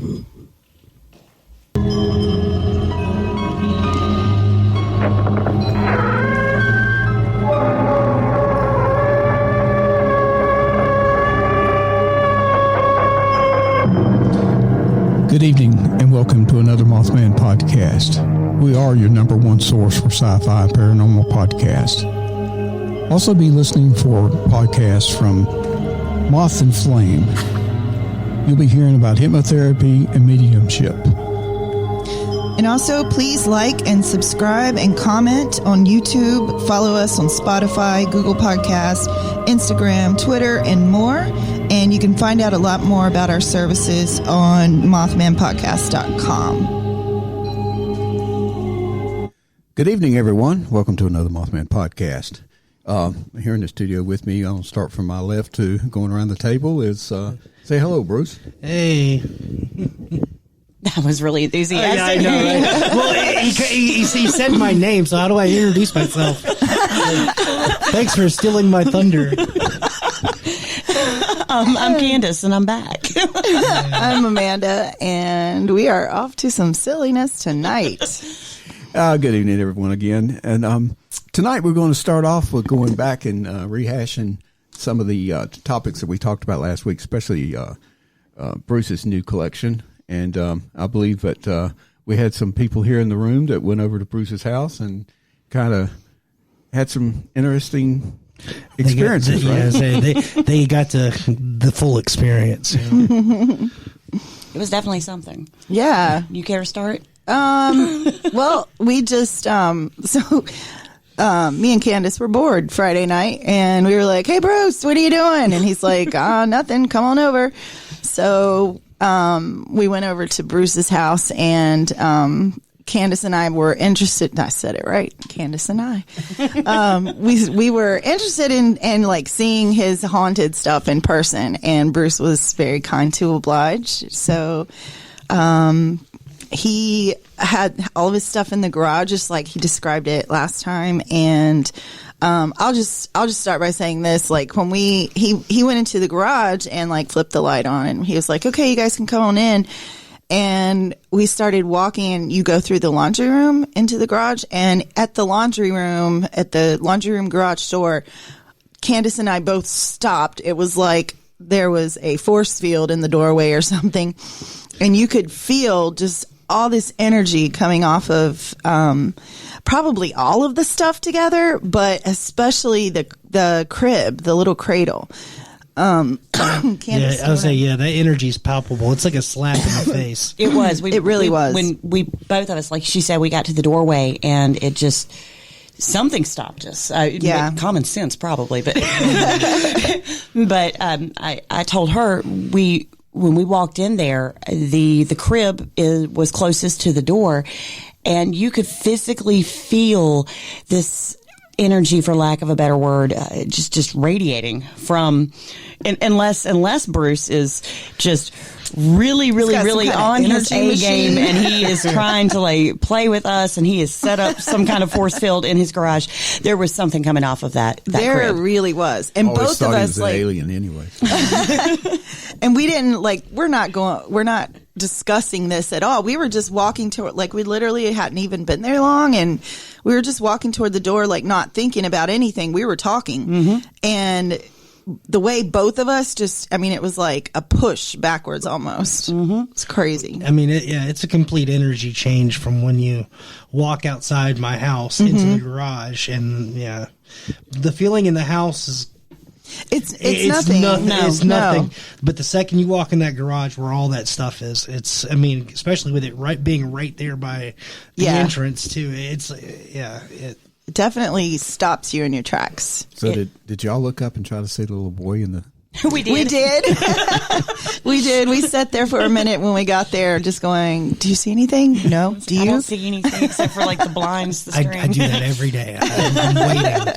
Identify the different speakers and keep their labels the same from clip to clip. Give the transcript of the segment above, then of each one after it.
Speaker 1: Good evening, and welcome to another Mothman podcast. We are your number one source for sci-fi paranormal podcast. Also be listening for podcasts from Moth and Flame. You'll be hearing about hypnotherapy and mediumship.
Speaker 2: And also, please like and subscribe and comment on YouTube. Follow us on Spotify, Google Podcasts, Instagram, Twitter, and more. And you can find out a lot more about our services on mothmanpodcast.com.
Speaker 1: Good evening, everyone. Welcome to another Mothman podcast. Here in the studio with me, I'll start from my left to going around the table is, say hello, Bruce.
Speaker 3: Hey.
Speaker 4: That was really enthusiastic.
Speaker 3: I know, right? Well, he said my name, so how do I introduce myself? Thanks for stealing my thunder.
Speaker 4: I'm Candace, and I'm back.
Speaker 2: I'm Amanda, and we are off to some silliness tonight.
Speaker 1: Good evening, everyone, again. And tonight we're going to start off with going back and rehashing some of the topics that we talked about last week, especially Bruce's new collection. And I believe that we had some people here in the room that went over to Bruce's house and kind of had some interesting experiences, right?
Speaker 3: They got the full experience. You know?
Speaker 4: It was definitely something.
Speaker 2: Yeah.
Speaker 4: You care to start?
Speaker 2: Well, we just, me and Candace were bored Friday night, and we were like, hey, Bruce, what are you doing? And he's like, nothing, come on over. So we went over to Bruce's house, and Candace and I were interested. I said it right. Candace and I. We were interested in like seeing his haunted stuff in person, and Bruce was very kind to oblige. So he had all of his stuff in the garage, just like he described it last time. And I'll just start by saying this: like when he went into the garage and like flipped the light on, and he was like, "Okay, you guys can come on in." And we started walking, and you go through the laundry room into the garage, and at the laundry room garage door, Candace and I both stopped. It was like there was a force field in the doorway or something, and you could feel just all this energy coming off of probably all of the stuff together, but especially the crib, the little cradle. Candace,
Speaker 3: that energy is palpable. It's like a slap in the face.
Speaker 4: It was.
Speaker 2: It really was.
Speaker 4: When we both of us, like she said, we got to the doorway, and it just something stopped us. Common sense probably, but but I told her when we walked in there, the crib was closest to the door, and you could physically feel this energy, for lack of a better word, just radiating from, unless Bruce is just really on his A game, and he is trying to like play with us, and he has set up some kind of force field in his garage. There was something coming off of that
Speaker 2: there
Speaker 4: crib.
Speaker 2: Really was, and
Speaker 1: Always
Speaker 2: both of us
Speaker 1: he was
Speaker 2: like
Speaker 1: an alien anyway.
Speaker 2: And we didn't we're not discussing this at all. We were just walking toward, we literally hadn't even been there long, and we were just walking toward the door, not thinking about anything. We were talking, and the way both of us it was like a push backwards almost. It's crazy.
Speaker 3: I mean, it's a complete energy change from when you walk outside my house into the garage, and the feeling in the house is.
Speaker 2: It's nothing.
Speaker 3: It's nothing. But the second you walk in that garage where all that stuff is, especially with it being right there by the entrance too. It
Speaker 2: definitely stops you in your tracks.
Speaker 1: So did y'all look up and try to see the little boy in the?
Speaker 4: We did.
Speaker 2: We did. We sat there for a minute when we got there, just going, "Do you see anything? No. Do you?"
Speaker 4: I don't see anything except for the blinds. The string.
Speaker 3: I do that every day. I'm waiting.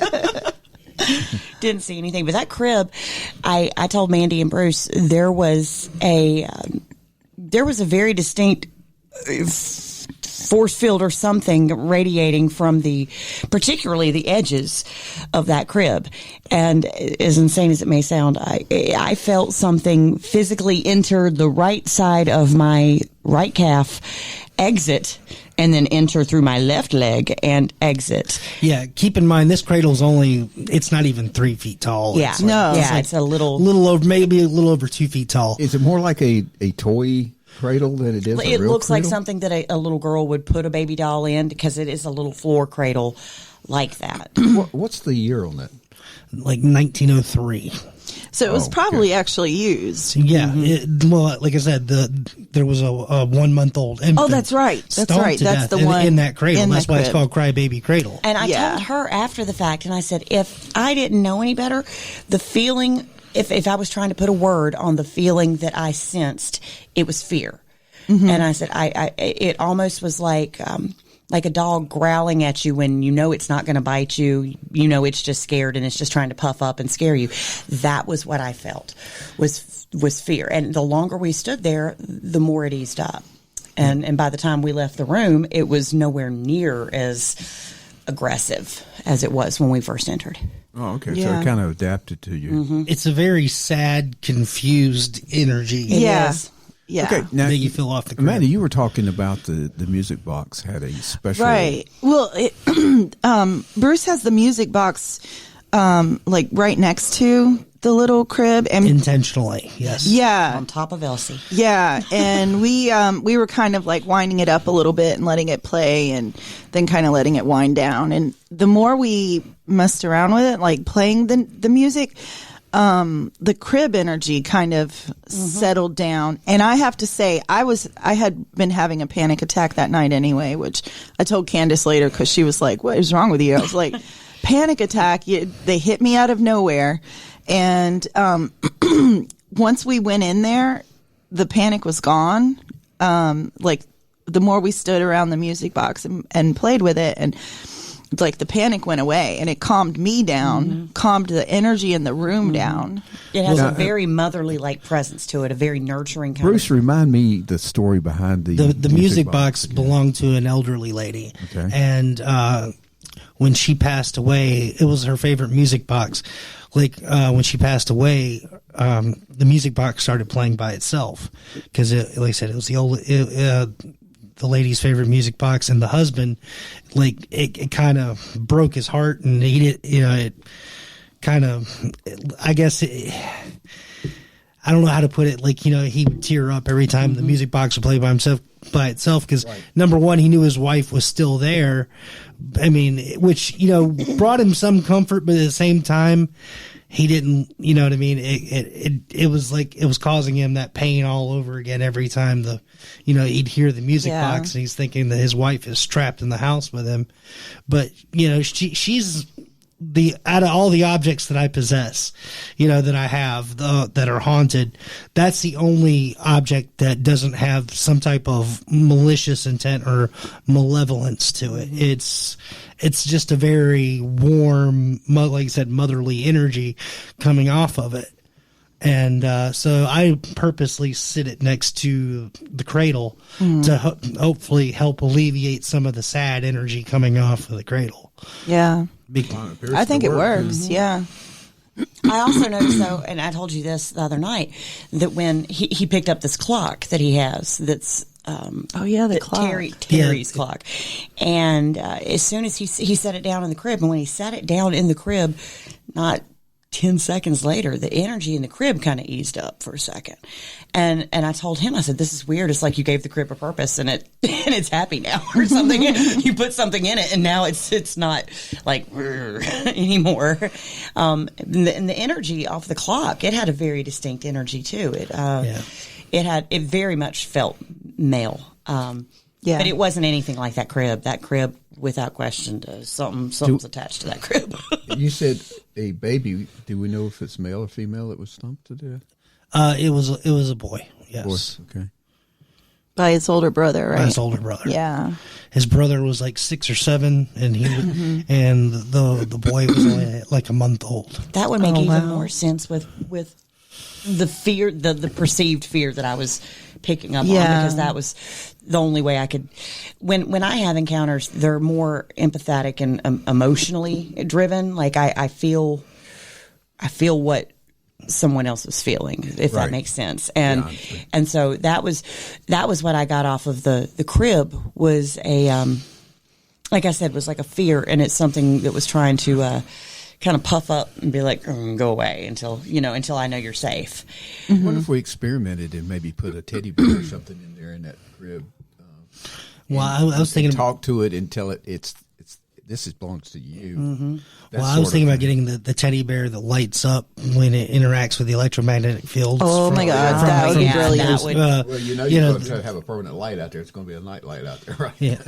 Speaker 4: Didn't see anything, but that crib, I told Mandy and Bruce there was a very distinct force field or something radiating from particularly the edges of that crib. And as insane as it may sound, I felt something physically enter the right side of my right calf, exit, and then enter through my left leg and exit.
Speaker 3: Yeah, keep in mind this cradle's it's not even 3 feet tall.
Speaker 4: Yeah, it's a little
Speaker 3: over, maybe a little over 2 feet tall.
Speaker 1: Is it more like a toy cradle than it is a real
Speaker 4: It looks
Speaker 1: cradle?
Speaker 4: like something that a little girl would put a baby doll in, because it is a little floor cradle like that.
Speaker 1: What's the year on that?
Speaker 3: Like 1903.
Speaker 2: So it was probably actually used.
Speaker 3: Yeah. Well, like I said, there was a 1 month old infant.
Speaker 2: Oh, that's right. That's right. That's the one
Speaker 3: in that cradle. That's why it's called Crybaby Cradle.
Speaker 4: And I told her after the fact, and I said, if I didn't know any better, the feeling, if I was trying to put a word on the feeling that I sensed, it was fear. Mm-hmm. And I said, it almost was like a dog growling at you when you know it's not going to bite you. You know it's just scared and it's just trying to puff up and scare you. That was what I felt, was fear. And the longer we stood there, the more it eased up. And by the time we left the room, it was nowhere near as aggressive as it was when we first entered.
Speaker 1: Oh, okay.
Speaker 2: Yeah.
Speaker 1: So it kind of adapted to you.
Speaker 4: Mm-hmm.
Speaker 3: It's a very sad, confused energy.
Speaker 4: It is.
Speaker 2: Yeah.
Speaker 1: Okay. Now,
Speaker 3: That you feel off the crib.
Speaker 1: Amanda, you were talking about the music box had a special.
Speaker 2: Right. Well, Bruce has the music box like right next to the little crib, and
Speaker 3: Intentionally, yes.
Speaker 2: yeah,
Speaker 4: On top of Elsie.
Speaker 2: yeah, and we were kind of like winding it up a little bit and letting it play, and then kind of letting it wind down. And the more we messed around with it, like playing the music, the crib energy kind of settled down. And I have to say, I had been having a panic attack that night anyway, which I told Candace later, because she was like, "What is wrong with you?" I was like, "Panic attack." They hit me out of nowhere. And once we went in there, the panic was gone. Like the more we stood around the music box and played with it, and like the panic went away, and it calmed me down, calmed the energy in the room down.
Speaker 4: It has a very motherly like presence to it, a very nurturing kind
Speaker 1: Bruce, remind me the story behind the
Speaker 3: music box belonged to an elderly lady.
Speaker 1: Okay.
Speaker 3: And when she passed away, it was her favorite music box. Like when she passed away, the music box started playing by itself because, like I said, it was the lady's favorite music box, and the husband, like it kind of broke his heart, and it kind of, I guess, I don't know how to put it. Like, he would tear up every time the music box would play by itself because number one, he knew his wife was still there. I mean, which, brought him some comfort, but at the same time, he didn't, you know what I mean? It was like, it was causing him that pain all over again every time he'd hear the music box, and he's thinking that his wife is trapped in the house with him. But, she's out of all the objects that I possess, that I have, that are haunted, that's the only object that doesn't have some type of malicious intent or malevolence to it. It's just a very warm, like I said, motherly energy coming off of it. And so I purposely sit it next to the cradle to hopefully help alleviate some of the sad energy coming off of the cradle.
Speaker 2: Yeah. I think it works. Yeah.
Speaker 4: I also noticed, though, and I told you this the other night, that when he picked up this clock that he has, that's
Speaker 2: the clock.
Speaker 4: Terry's clock, and as soon as he set it down in the crib, and when he sat it down in the crib, not 10 seconds later, the energy in the crib kind of eased up for a second. And I told him, I said, this is weird. It's like you gave the crib a purpose and it's happy now or something. You put something in it and now it's not like anymore. And the energy off the clock, it had a very distinct energy too. It very much felt male. But it wasn't anything like that crib. That crib, without question, something's attached to that crib.
Speaker 1: You said a baby. Do we know if it's male or female that was stumped to death?
Speaker 3: It was a boy. Yes.
Speaker 1: Okay.
Speaker 2: By his older brother, right?
Speaker 3: By his older brother.
Speaker 2: Yeah.
Speaker 3: His brother was like 6 or 7, and and the boy was only like a month old.
Speaker 4: That would make even more sense with the fear, the perceived fear that I was picking up on,
Speaker 2: Yeah.
Speaker 4: because that was the only way I could. When I have encounters, they're more empathetic and emotionally driven. Like I feel what someone else is feeling, if
Speaker 1: Right.
Speaker 4: that makes sense. And
Speaker 1: Yeah,
Speaker 4: and so that was what I got off of the crib, was a like I said, was like a fear, and it's something that was trying to kind of puff up and be like, go away until I know you're safe.
Speaker 1: What if we experimented and maybe put a teddy bear or something in there in that crib?
Speaker 3: Well, I was thinking.
Speaker 1: Talk to it and tell it this belongs to you.
Speaker 4: Mm-hmm.
Speaker 3: Well, I was thinking about getting the teddy bear that lights up when it interacts with the electromagnetic fields.
Speaker 2: Oh my God,
Speaker 3: from-
Speaker 2: that would
Speaker 3: from-
Speaker 2: be brilliant.
Speaker 4: That would-
Speaker 1: Well, you're going to have a permanent light out there. It's going to be a night light out there, right?
Speaker 3: Yeah.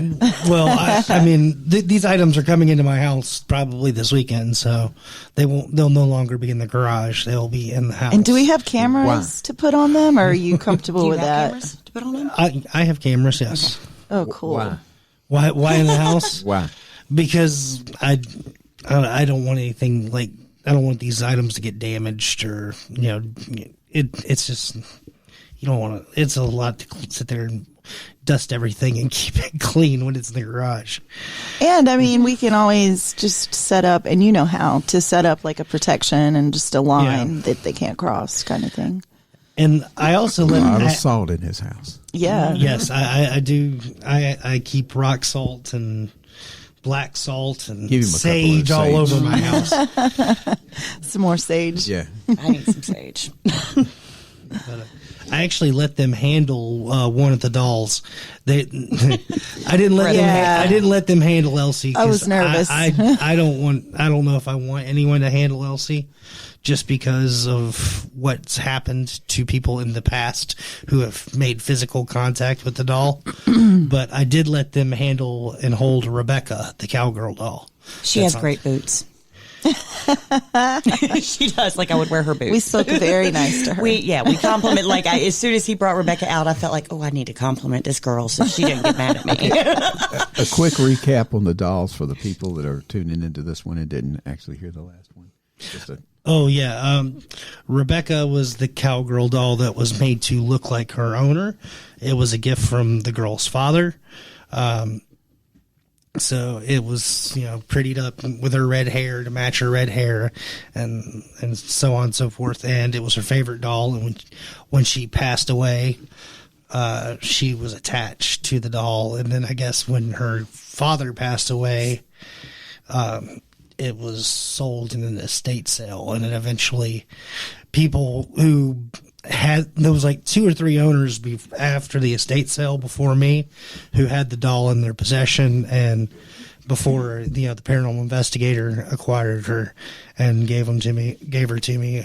Speaker 3: Well, I mean, these items are coming into my house probably this weekend, so they'll no longer be in the garage. They'll be in the house.
Speaker 2: And do we have cameras to put on them, or are you comfortable
Speaker 4: Do you
Speaker 2: with
Speaker 4: have
Speaker 2: that?
Speaker 4: cameras to put on them?
Speaker 3: I have cameras, yes.
Speaker 2: Oh, cool.
Speaker 1: Why?
Speaker 3: Why in the house?
Speaker 1: Why?
Speaker 3: Because I don't want anything like, I don't want these items to get damaged, or it's just, you don't want to. It's a lot to sit there and dust everything and keep it clean when it's in the garage.
Speaker 2: And I mean, we can always just set up, and you know how to set up like a protection and just a line that they can't cross, kind of thing.
Speaker 3: And I also
Speaker 1: A lot of
Speaker 3: let
Speaker 1: salt in his house.
Speaker 2: Yeah.
Speaker 3: yes, I do. I keep rock salt and black salt and
Speaker 1: Give him a couple of
Speaker 3: sage all
Speaker 1: sage.
Speaker 3: over my house.
Speaker 2: Some more sage.
Speaker 1: Yeah.
Speaker 4: I need some sage.
Speaker 3: I actually let them handle one of the dolls. I didn't let
Speaker 2: Yeah.
Speaker 3: them. I didn't let them handle Elsie.
Speaker 2: I was
Speaker 3: 'cause
Speaker 2: nervous.
Speaker 3: I don't know if I want anyone to handle Elsie, just because of what's happened to people in the past who have made physical contact with the doll. But I did let them handle and hold Rebecca, the cowgirl doll.
Speaker 4: She has great boots. She does. Like, I would wear her boots.
Speaker 2: We spoke very nice to her.
Speaker 4: We compliment. Like, as soon as he brought Rebecca out, I felt like, oh, I need to compliment this girl so she didn't get mad at me.
Speaker 1: A quick recap on the dolls for the people that are tuning into this one and didn't actually hear the last one.
Speaker 3: Oh yeah, Rebecca was the cowgirl doll that was made to look like her owner. It was a gift from the girl's father. So it was, prettied up with her red hair to match her red hair, and so on and so forth. And it was her favorite doll. And when she passed away, she was attached to the doll. And then I guess when her father passed away, it was sold in an estate sale, and then eventually people who there was like 2 or 3 owners after the estate sale before me who had the doll in their possession, and before the paranormal investigator acquired her and gave her to me,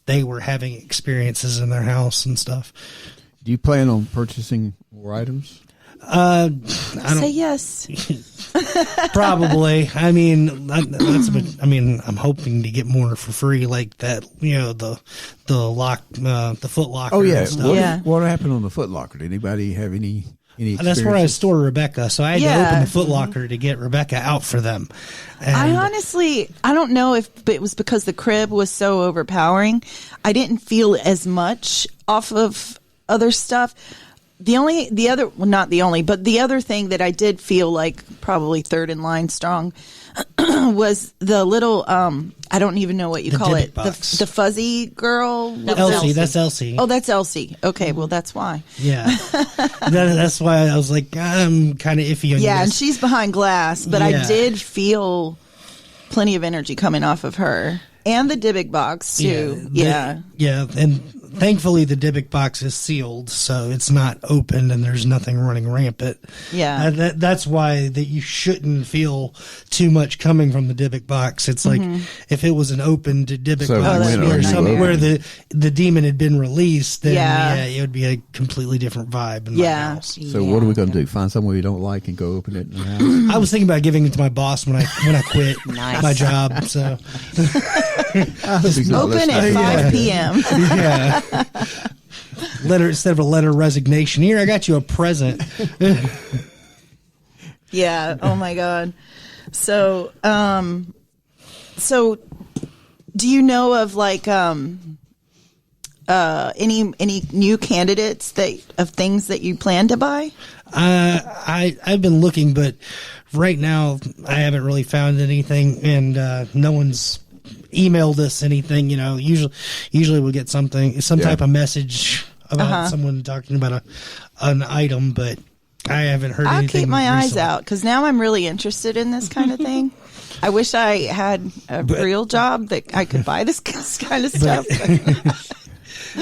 Speaker 3: they were having experiences in their house and stuff.
Speaker 1: Do you plan on purchasing more items?
Speaker 3: I don't.
Speaker 2: Say yes.
Speaker 3: Probably. I mean, I'm hoping to get more for free, like that. The Foot Locker.
Speaker 1: Oh yeah.
Speaker 3: and stuff.
Speaker 1: What happened on the Foot Locker? Did anybody have any
Speaker 3: That's where I
Speaker 1: experiences?
Speaker 3: store Rebecca, so I had to open the Foot Locker to get Rebecca out for them. And
Speaker 2: I don't know if it was because the crib was so overpowering. I didn't feel as much off of other stuff. The other thing that I did feel like probably third in line strong was the little, I don't even know what you call
Speaker 3: Dybbuk
Speaker 2: it.
Speaker 3: box.
Speaker 2: The fuzzy girl.
Speaker 3: Elsie, that's Elsie.
Speaker 2: Oh, that's Elsie. Okay, well, that's why.
Speaker 3: Yeah. That's why I was like, I'm kind of iffy on
Speaker 2: Yeah,
Speaker 3: you
Speaker 2: and
Speaker 3: guys.
Speaker 2: she's behind glass, but
Speaker 3: Yeah.
Speaker 2: I did feel plenty of energy coming off of her. And the Dybbuk box, too. Yeah.
Speaker 3: And thankfully the Dybbuk box is sealed, so it's not open and there's nothing running rampant.
Speaker 2: Yeah.
Speaker 3: That's why that you shouldn't feel too much coming from the Dybbuk box. It's like if it was an open Dybbuk
Speaker 1: So
Speaker 3: box
Speaker 1: when
Speaker 3: where,
Speaker 1: are you
Speaker 3: where
Speaker 1: opening?
Speaker 3: the demon had been released, then
Speaker 2: Yeah.
Speaker 3: it would be a completely different vibe in my
Speaker 2: Yeah.
Speaker 3: house.
Speaker 1: So what are we going to do? Find somewhere you don't like and go open it in the house?
Speaker 3: I was thinking about giving it to my boss when I quit
Speaker 4: Nice.
Speaker 3: my job. So
Speaker 1: He's not
Speaker 2: Open
Speaker 1: listening.
Speaker 2: at 5 p.m.
Speaker 3: yeah, instead of a letter of resignation. Here, I got you a present.
Speaker 2: Yeah. Oh my God. So, do you know of like, any new candidates of things that you plan to buy?
Speaker 3: I've been looking, but right now I haven't really found anything, and no one's emailed us anything. Usually we'll get some type of message about someone talking about an item, but I haven't heard anything.
Speaker 2: I'll keep my eyes
Speaker 3: recently.
Speaker 2: out because now I'm really interested in this kind of thing. I wish I had a real job that I could buy this kind of stuff.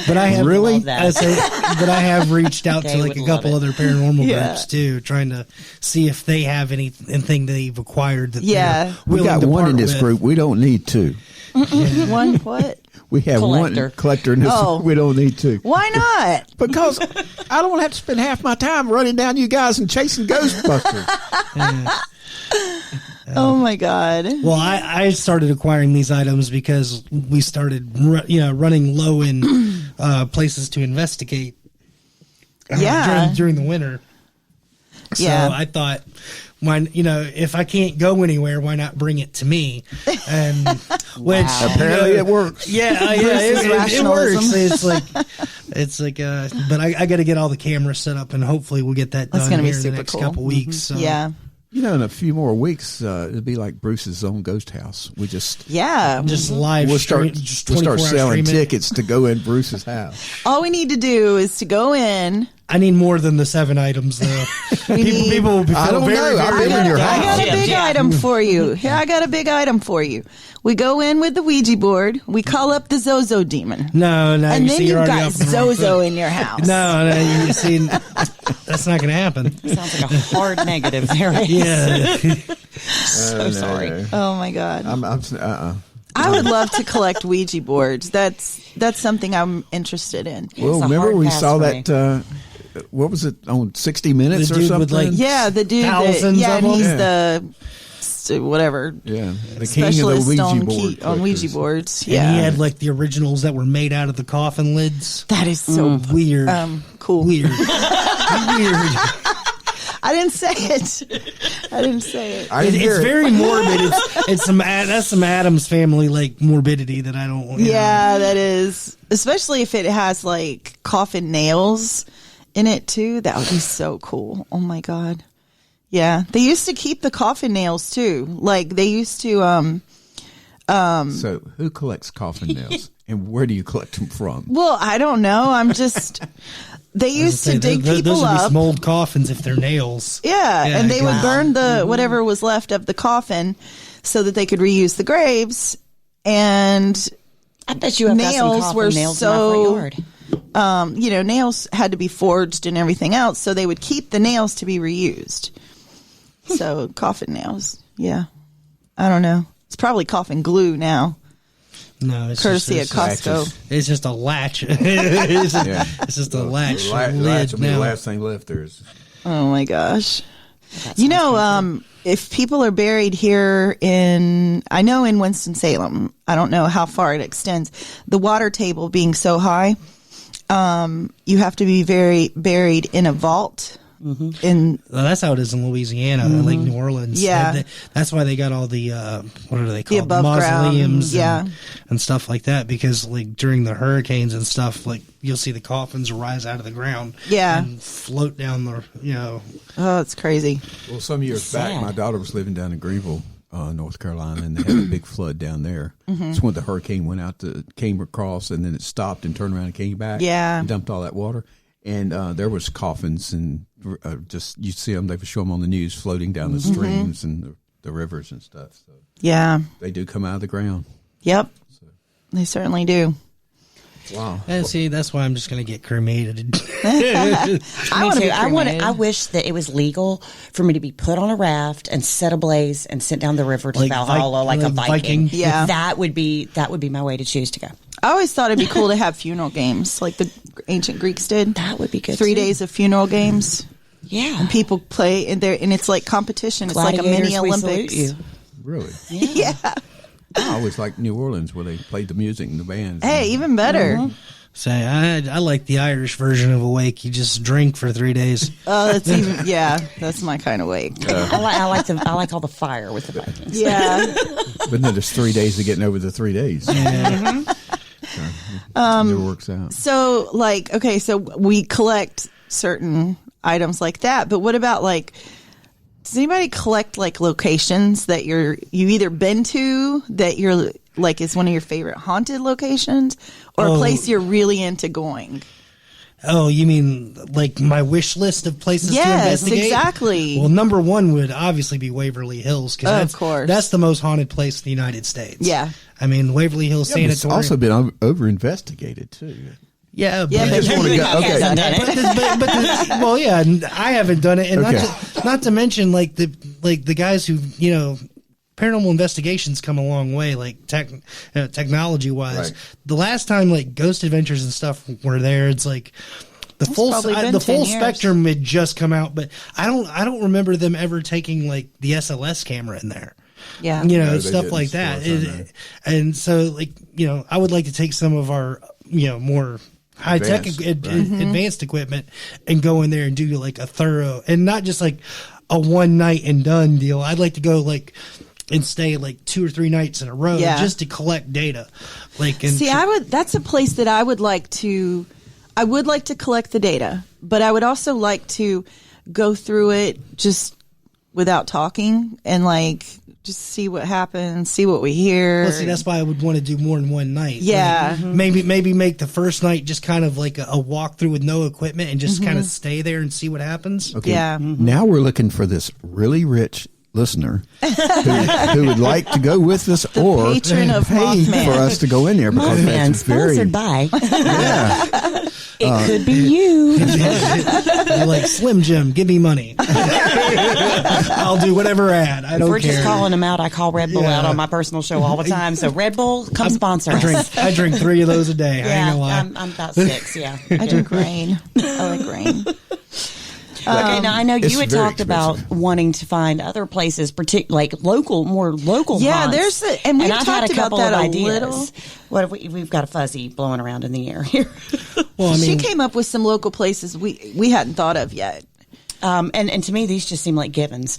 Speaker 3: But I have
Speaker 4: Really?
Speaker 3: but I have reached out to
Speaker 4: They
Speaker 3: like
Speaker 4: would
Speaker 3: a
Speaker 4: love
Speaker 3: couple
Speaker 4: it.
Speaker 3: other paranormal
Speaker 2: Yeah.
Speaker 3: groups too, trying to see if they have anything they've acquired that
Speaker 2: Yeah.
Speaker 3: they're
Speaker 1: We
Speaker 3: willing
Speaker 1: got
Speaker 3: to
Speaker 1: one
Speaker 3: part
Speaker 1: in this
Speaker 3: with.
Speaker 1: group. We don't need two.
Speaker 2: One what?
Speaker 1: We have
Speaker 4: Collector.
Speaker 1: one collector in this.
Speaker 2: Oh.
Speaker 1: We don't need two.
Speaker 2: Why not?
Speaker 1: Because I don't want to have to spend half my time running down you guys and chasing Ghostbusters.
Speaker 2: Oh my God.
Speaker 3: Well, I started acquiring these items because we started running low in places to investigate.
Speaker 2: Yeah.
Speaker 3: during the winter. So
Speaker 2: Yeah.
Speaker 3: I thought, if I can't go anywhere, why not bring it to me? And which
Speaker 1: Apparently it works.
Speaker 3: Yeah,
Speaker 2: Versus
Speaker 3: it
Speaker 2: rationalism.
Speaker 3: works. It's like, but I got to get all the cameras set up, and hopefully we'll get that
Speaker 2: That's
Speaker 3: done
Speaker 2: gonna be
Speaker 3: here in the
Speaker 2: super
Speaker 3: next
Speaker 2: cool.
Speaker 3: couple weeks. So.
Speaker 2: Yeah.
Speaker 1: In a few more weeks, it'll be like Bruce's own ghost house. We just
Speaker 2: Yeah.
Speaker 3: Just live
Speaker 1: we'll
Speaker 3: stream,
Speaker 1: start
Speaker 3: just
Speaker 1: we'll start
Speaker 3: 24-hour
Speaker 1: selling
Speaker 3: streaming.
Speaker 1: tickets to go in Bruce's house.
Speaker 2: All we need to do is to go in.
Speaker 3: I need more than the 7 items, though. people will be
Speaker 1: I
Speaker 3: feel
Speaker 1: don't
Speaker 3: very,
Speaker 1: know. I
Speaker 3: very
Speaker 1: live in your
Speaker 2: I got
Speaker 1: house.
Speaker 2: a big item for you. Here, I got a big item for you. We go in with the Ouija board. We call up the Zozo demon.
Speaker 3: No,
Speaker 2: And
Speaker 3: you
Speaker 2: then
Speaker 3: see,
Speaker 2: you've
Speaker 3: you're already
Speaker 2: got
Speaker 3: off the wrong
Speaker 2: Zozo
Speaker 3: foot.
Speaker 2: in your house.
Speaker 3: No, you see, that's not going to happen.
Speaker 4: Sounds like a hard negative there.
Speaker 3: Yeah.
Speaker 4: So sorry.
Speaker 2: Oh my God.
Speaker 1: I'm
Speaker 2: I would love to collect Ouija boards. That's something I'm interested in.
Speaker 1: Well,
Speaker 4: It's a
Speaker 1: remember
Speaker 4: hard
Speaker 1: we
Speaker 4: pass
Speaker 1: saw
Speaker 4: for
Speaker 1: that. What was it on 60 Minutes
Speaker 3: The
Speaker 1: or
Speaker 3: dude
Speaker 1: something?
Speaker 3: with, like,
Speaker 2: Yeah, the dude that,
Speaker 3: Thousands
Speaker 2: yeah,
Speaker 3: of
Speaker 2: and
Speaker 3: them?
Speaker 2: he's
Speaker 1: Yeah.
Speaker 2: the whatever
Speaker 1: Yeah, the king of the
Speaker 2: specialist
Speaker 1: Ouija
Speaker 2: on,
Speaker 1: board.
Speaker 2: on Ouija
Speaker 1: collectors.
Speaker 2: boards.
Speaker 3: And
Speaker 2: Yeah.
Speaker 3: he had like the originals that were made out of the coffin lids.
Speaker 2: That is so
Speaker 3: Weird.
Speaker 2: cool.
Speaker 3: Weird. Weird.
Speaker 2: I didn't say it. I didn't say it.
Speaker 1: I didn't hear
Speaker 3: It's
Speaker 1: it.
Speaker 3: very morbid. It's that's some Addams Family like morbidity that I don't.
Speaker 2: Yeah, that is. Especially if it has like coffin nails in it too. That would be so cool. Oh my God. Yeah. They used to keep the coffin nails too. Like they used to,
Speaker 1: So, who collects coffin nails, and where do you collect them from?
Speaker 2: well, I don't know. I'm just, they used to dig
Speaker 3: those
Speaker 2: people
Speaker 3: would be
Speaker 2: up.
Speaker 3: some old coffins if they're nails.
Speaker 2: Yeah, and they would
Speaker 3: wow.
Speaker 2: burn the whatever was left of the coffin so that they could reuse the graves. And
Speaker 4: I bet you have got some
Speaker 2: Nails
Speaker 4: coffin
Speaker 2: were
Speaker 4: nails
Speaker 2: so-
Speaker 4: in my front yard.
Speaker 2: nails had to be forged and everything else, so they would keep the nails to be reused. So coffin nails, yeah. I don't know. It's probably coffin glue now,
Speaker 3: No, it's
Speaker 2: courtesy
Speaker 3: just,
Speaker 2: of Costco.
Speaker 1: latches.
Speaker 3: It's just a latch. It's just a latch.
Speaker 1: The
Speaker 3: lid
Speaker 1: latch will be the
Speaker 3: now.
Speaker 1: last thing left. There's
Speaker 2: Oh my gosh. If people are buried here I know in Winston-Salem, I don't know how far it extends, the water table being so high, you have to be buried in a vault. In
Speaker 3: Well, that's how it is in Louisiana, like New Orleans.
Speaker 2: Yeah.
Speaker 3: That's why they got all the what are they called?
Speaker 2: above ground,
Speaker 3: mausoleums,
Speaker 2: yeah.
Speaker 3: and stuff like that. Because like during the hurricanes and stuff, like you'll see the coffins rise out of the ground,
Speaker 2: Yeah.
Speaker 3: and float down the
Speaker 2: oh, it's crazy.
Speaker 1: well, some years back,
Speaker 4: Sad.
Speaker 1: my daughter was living down in Greenville, North Carolina, and they had a big flood down there. It's when the hurricane came across, and then it stopped and turned around and came back.
Speaker 2: Yeah.
Speaker 1: and dumped all that water. And there was coffins, and just you see them. They would show them on the news floating down the streams and the rivers and stuff. So
Speaker 2: Yeah.
Speaker 1: they do come out of the ground.
Speaker 2: Yep. They certainly do.
Speaker 1: Wow.
Speaker 3: And see, that's why I'm just gonna get cremated.
Speaker 2: I want to be
Speaker 4: I
Speaker 2: cremated.
Speaker 4: I wish that it was legal for me to be put on a raft and set ablaze and sent down the river to
Speaker 3: Like
Speaker 4: Valhalla like a
Speaker 3: like
Speaker 4: Viking.
Speaker 3: Viking?
Speaker 2: Yeah.
Speaker 4: that would be my way to choose to go.
Speaker 2: I always thought it'd be cool to have funeral games like the ancient Greeks did.
Speaker 4: That would be good.
Speaker 2: 3
Speaker 4: too.
Speaker 2: days of funeral games.
Speaker 4: Yeah,
Speaker 2: People play in there, and it's like competition. It's like a mini
Speaker 4: Gladiators, we salute
Speaker 2: Olympics.
Speaker 4: you.
Speaker 1: Really?
Speaker 2: Yeah.
Speaker 1: I always liked New Orleans where they played the music and the bands.
Speaker 2: Hey, even better.
Speaker 3: Say, I like the Irish version of a wake. You just drink for 3 days.
Speaker 2: Oh, that's even. Yeah, that's my kind of wake.
Speaker 4: I like all the fire with the Vikings.
Speaker 2: Yeah.
Speaker 1: But then there's 3 days of getting over the 3 days. It works out.
Speaker 2: So, like, okay, so we collect certain items like that, but what about, like, does anybody collect, like, locations that you've either been to that you're, like, is one of your favorite haunted locations, or a place you're really into going?
Speaker 3: Oh, you mean like my wish list of places to
Speaker 2: Yes,
Speaker 3: investigate?
Speaker 2: exactly.
Speaker 3: Well, number one would obviously be Waverly Hills, because
Speaker 2: Of course.
Speaker 3: that's the most haunted place in the United States.
Speaker 2: Yeah.
Speaker 3: I mean, Waverly Hills
Speaker 1: Yeah, but it's
Speaker 3: Sanatorium.
Speaker 1: also been over investigated too.
Speaker 3: Yeah, but,
Speaker 2: Yeah, but
Speaker 1: just wanna go- okay.
Speaker 3: well, yeah, and I haven't done it, and
Speaker 1: Okay.
Speaker 3: not to mention like the guys who paranormal investigations come a long way, like technology wise.
Speaker 1: Right.
Speaker 3: The last time like Ghost Adventures and stuff were there, it's like the full
Speaker 2: probably been
Speaker 3: the
Speaker 2: 10
Speaker 3: full
Speaker 2: years.
Speaker 3: spectrum had just come out, but I don't remember them ever taking like the SLS camera in there.
Speaker 2: Yeah.
Speaker 1: No, they
Speaker 3: Stuff
Speaker 1: didn't,
Speaker 3: like
Speaker 1: as far
Speaker 3: that.
Speaker 1: as I know.
Speaker 3: And so, like, I would like to take some of our, more high tech
Speaker 1: Advanced, right.
Speaker 3: advanced equipment and go in there and do like a thorough, and not just like a one night and done deal. I'd like to go like and stay like 2 or 3 nights in a row just to collect data. Like, and
Speaker 2: See, that's a place that I would like to collect the data, but I would also like to go through it just without talking and like just see what happens, see what we hear.
Speaker 3: Well, see, that's why I would want to do more than one night.
Speaker 2: Yeah.
Speaker 3: Like, maybe make the first night just kind of like a walkthrough with no equipment and just kind of stay there and see what happens.
Speaker 1: Okay.
Speaker 2: Yeah.
Speaker 1: Now we're looking for this really rich listener who would like to go with us or
Speaker 2: patron of
Speaker 1: pay
Speaker 2: Mothman.
Speaker 1: for us to go in there, because
Speaker 4: Mothman,
Speaker 1: that's very
Speaker 4: sponsored by.
Speaker 1: yeah.
Speaker 4: It could be you.
Speaker 3: You're like, Slim Jim, give me money. I'll do whatever ad. I don't
Speaker 4: We're
Speaker 3: care.
Speaker 4: just calling them out. I call Red Bull
Speaker 3: Yeah.
Speaker 4: out on my personal show all the time. So Red Bull, come sponsor us.
Speaker 3: I drink 3 of those a day. I ain't
Speaker 4: Yeah,
Speaker 3: gonna lie.
Speaker 4: I'm about 6. Yeah.
Speaker 2: I drink rain. I like rain.
Speaker 4: Okay, now I know
Speaker 1: It's
Speaker 4: you had
Speaker 1: very
Speaker 4: talked about wanting to find other places, like more local.
Speaker 2: Yeah,
Speaker 4: haunts.
Speaker 2: and we've
Speaker 4: I've had
Speaker 2: talked
Speaker 4: a couple
Speaker 2: about that
Speaker 4: of
Speaker 2: a
Speaker 4: ideas.
Speaker 2: little.
Speaker 4: What if we've got a fuzzy blowing around in the air here?
Speaker 3: Well, I mean,
Speaker 2: She came up with some local places we hadn't thought of yet.
Speaker 4: And to me, these just seem like givens.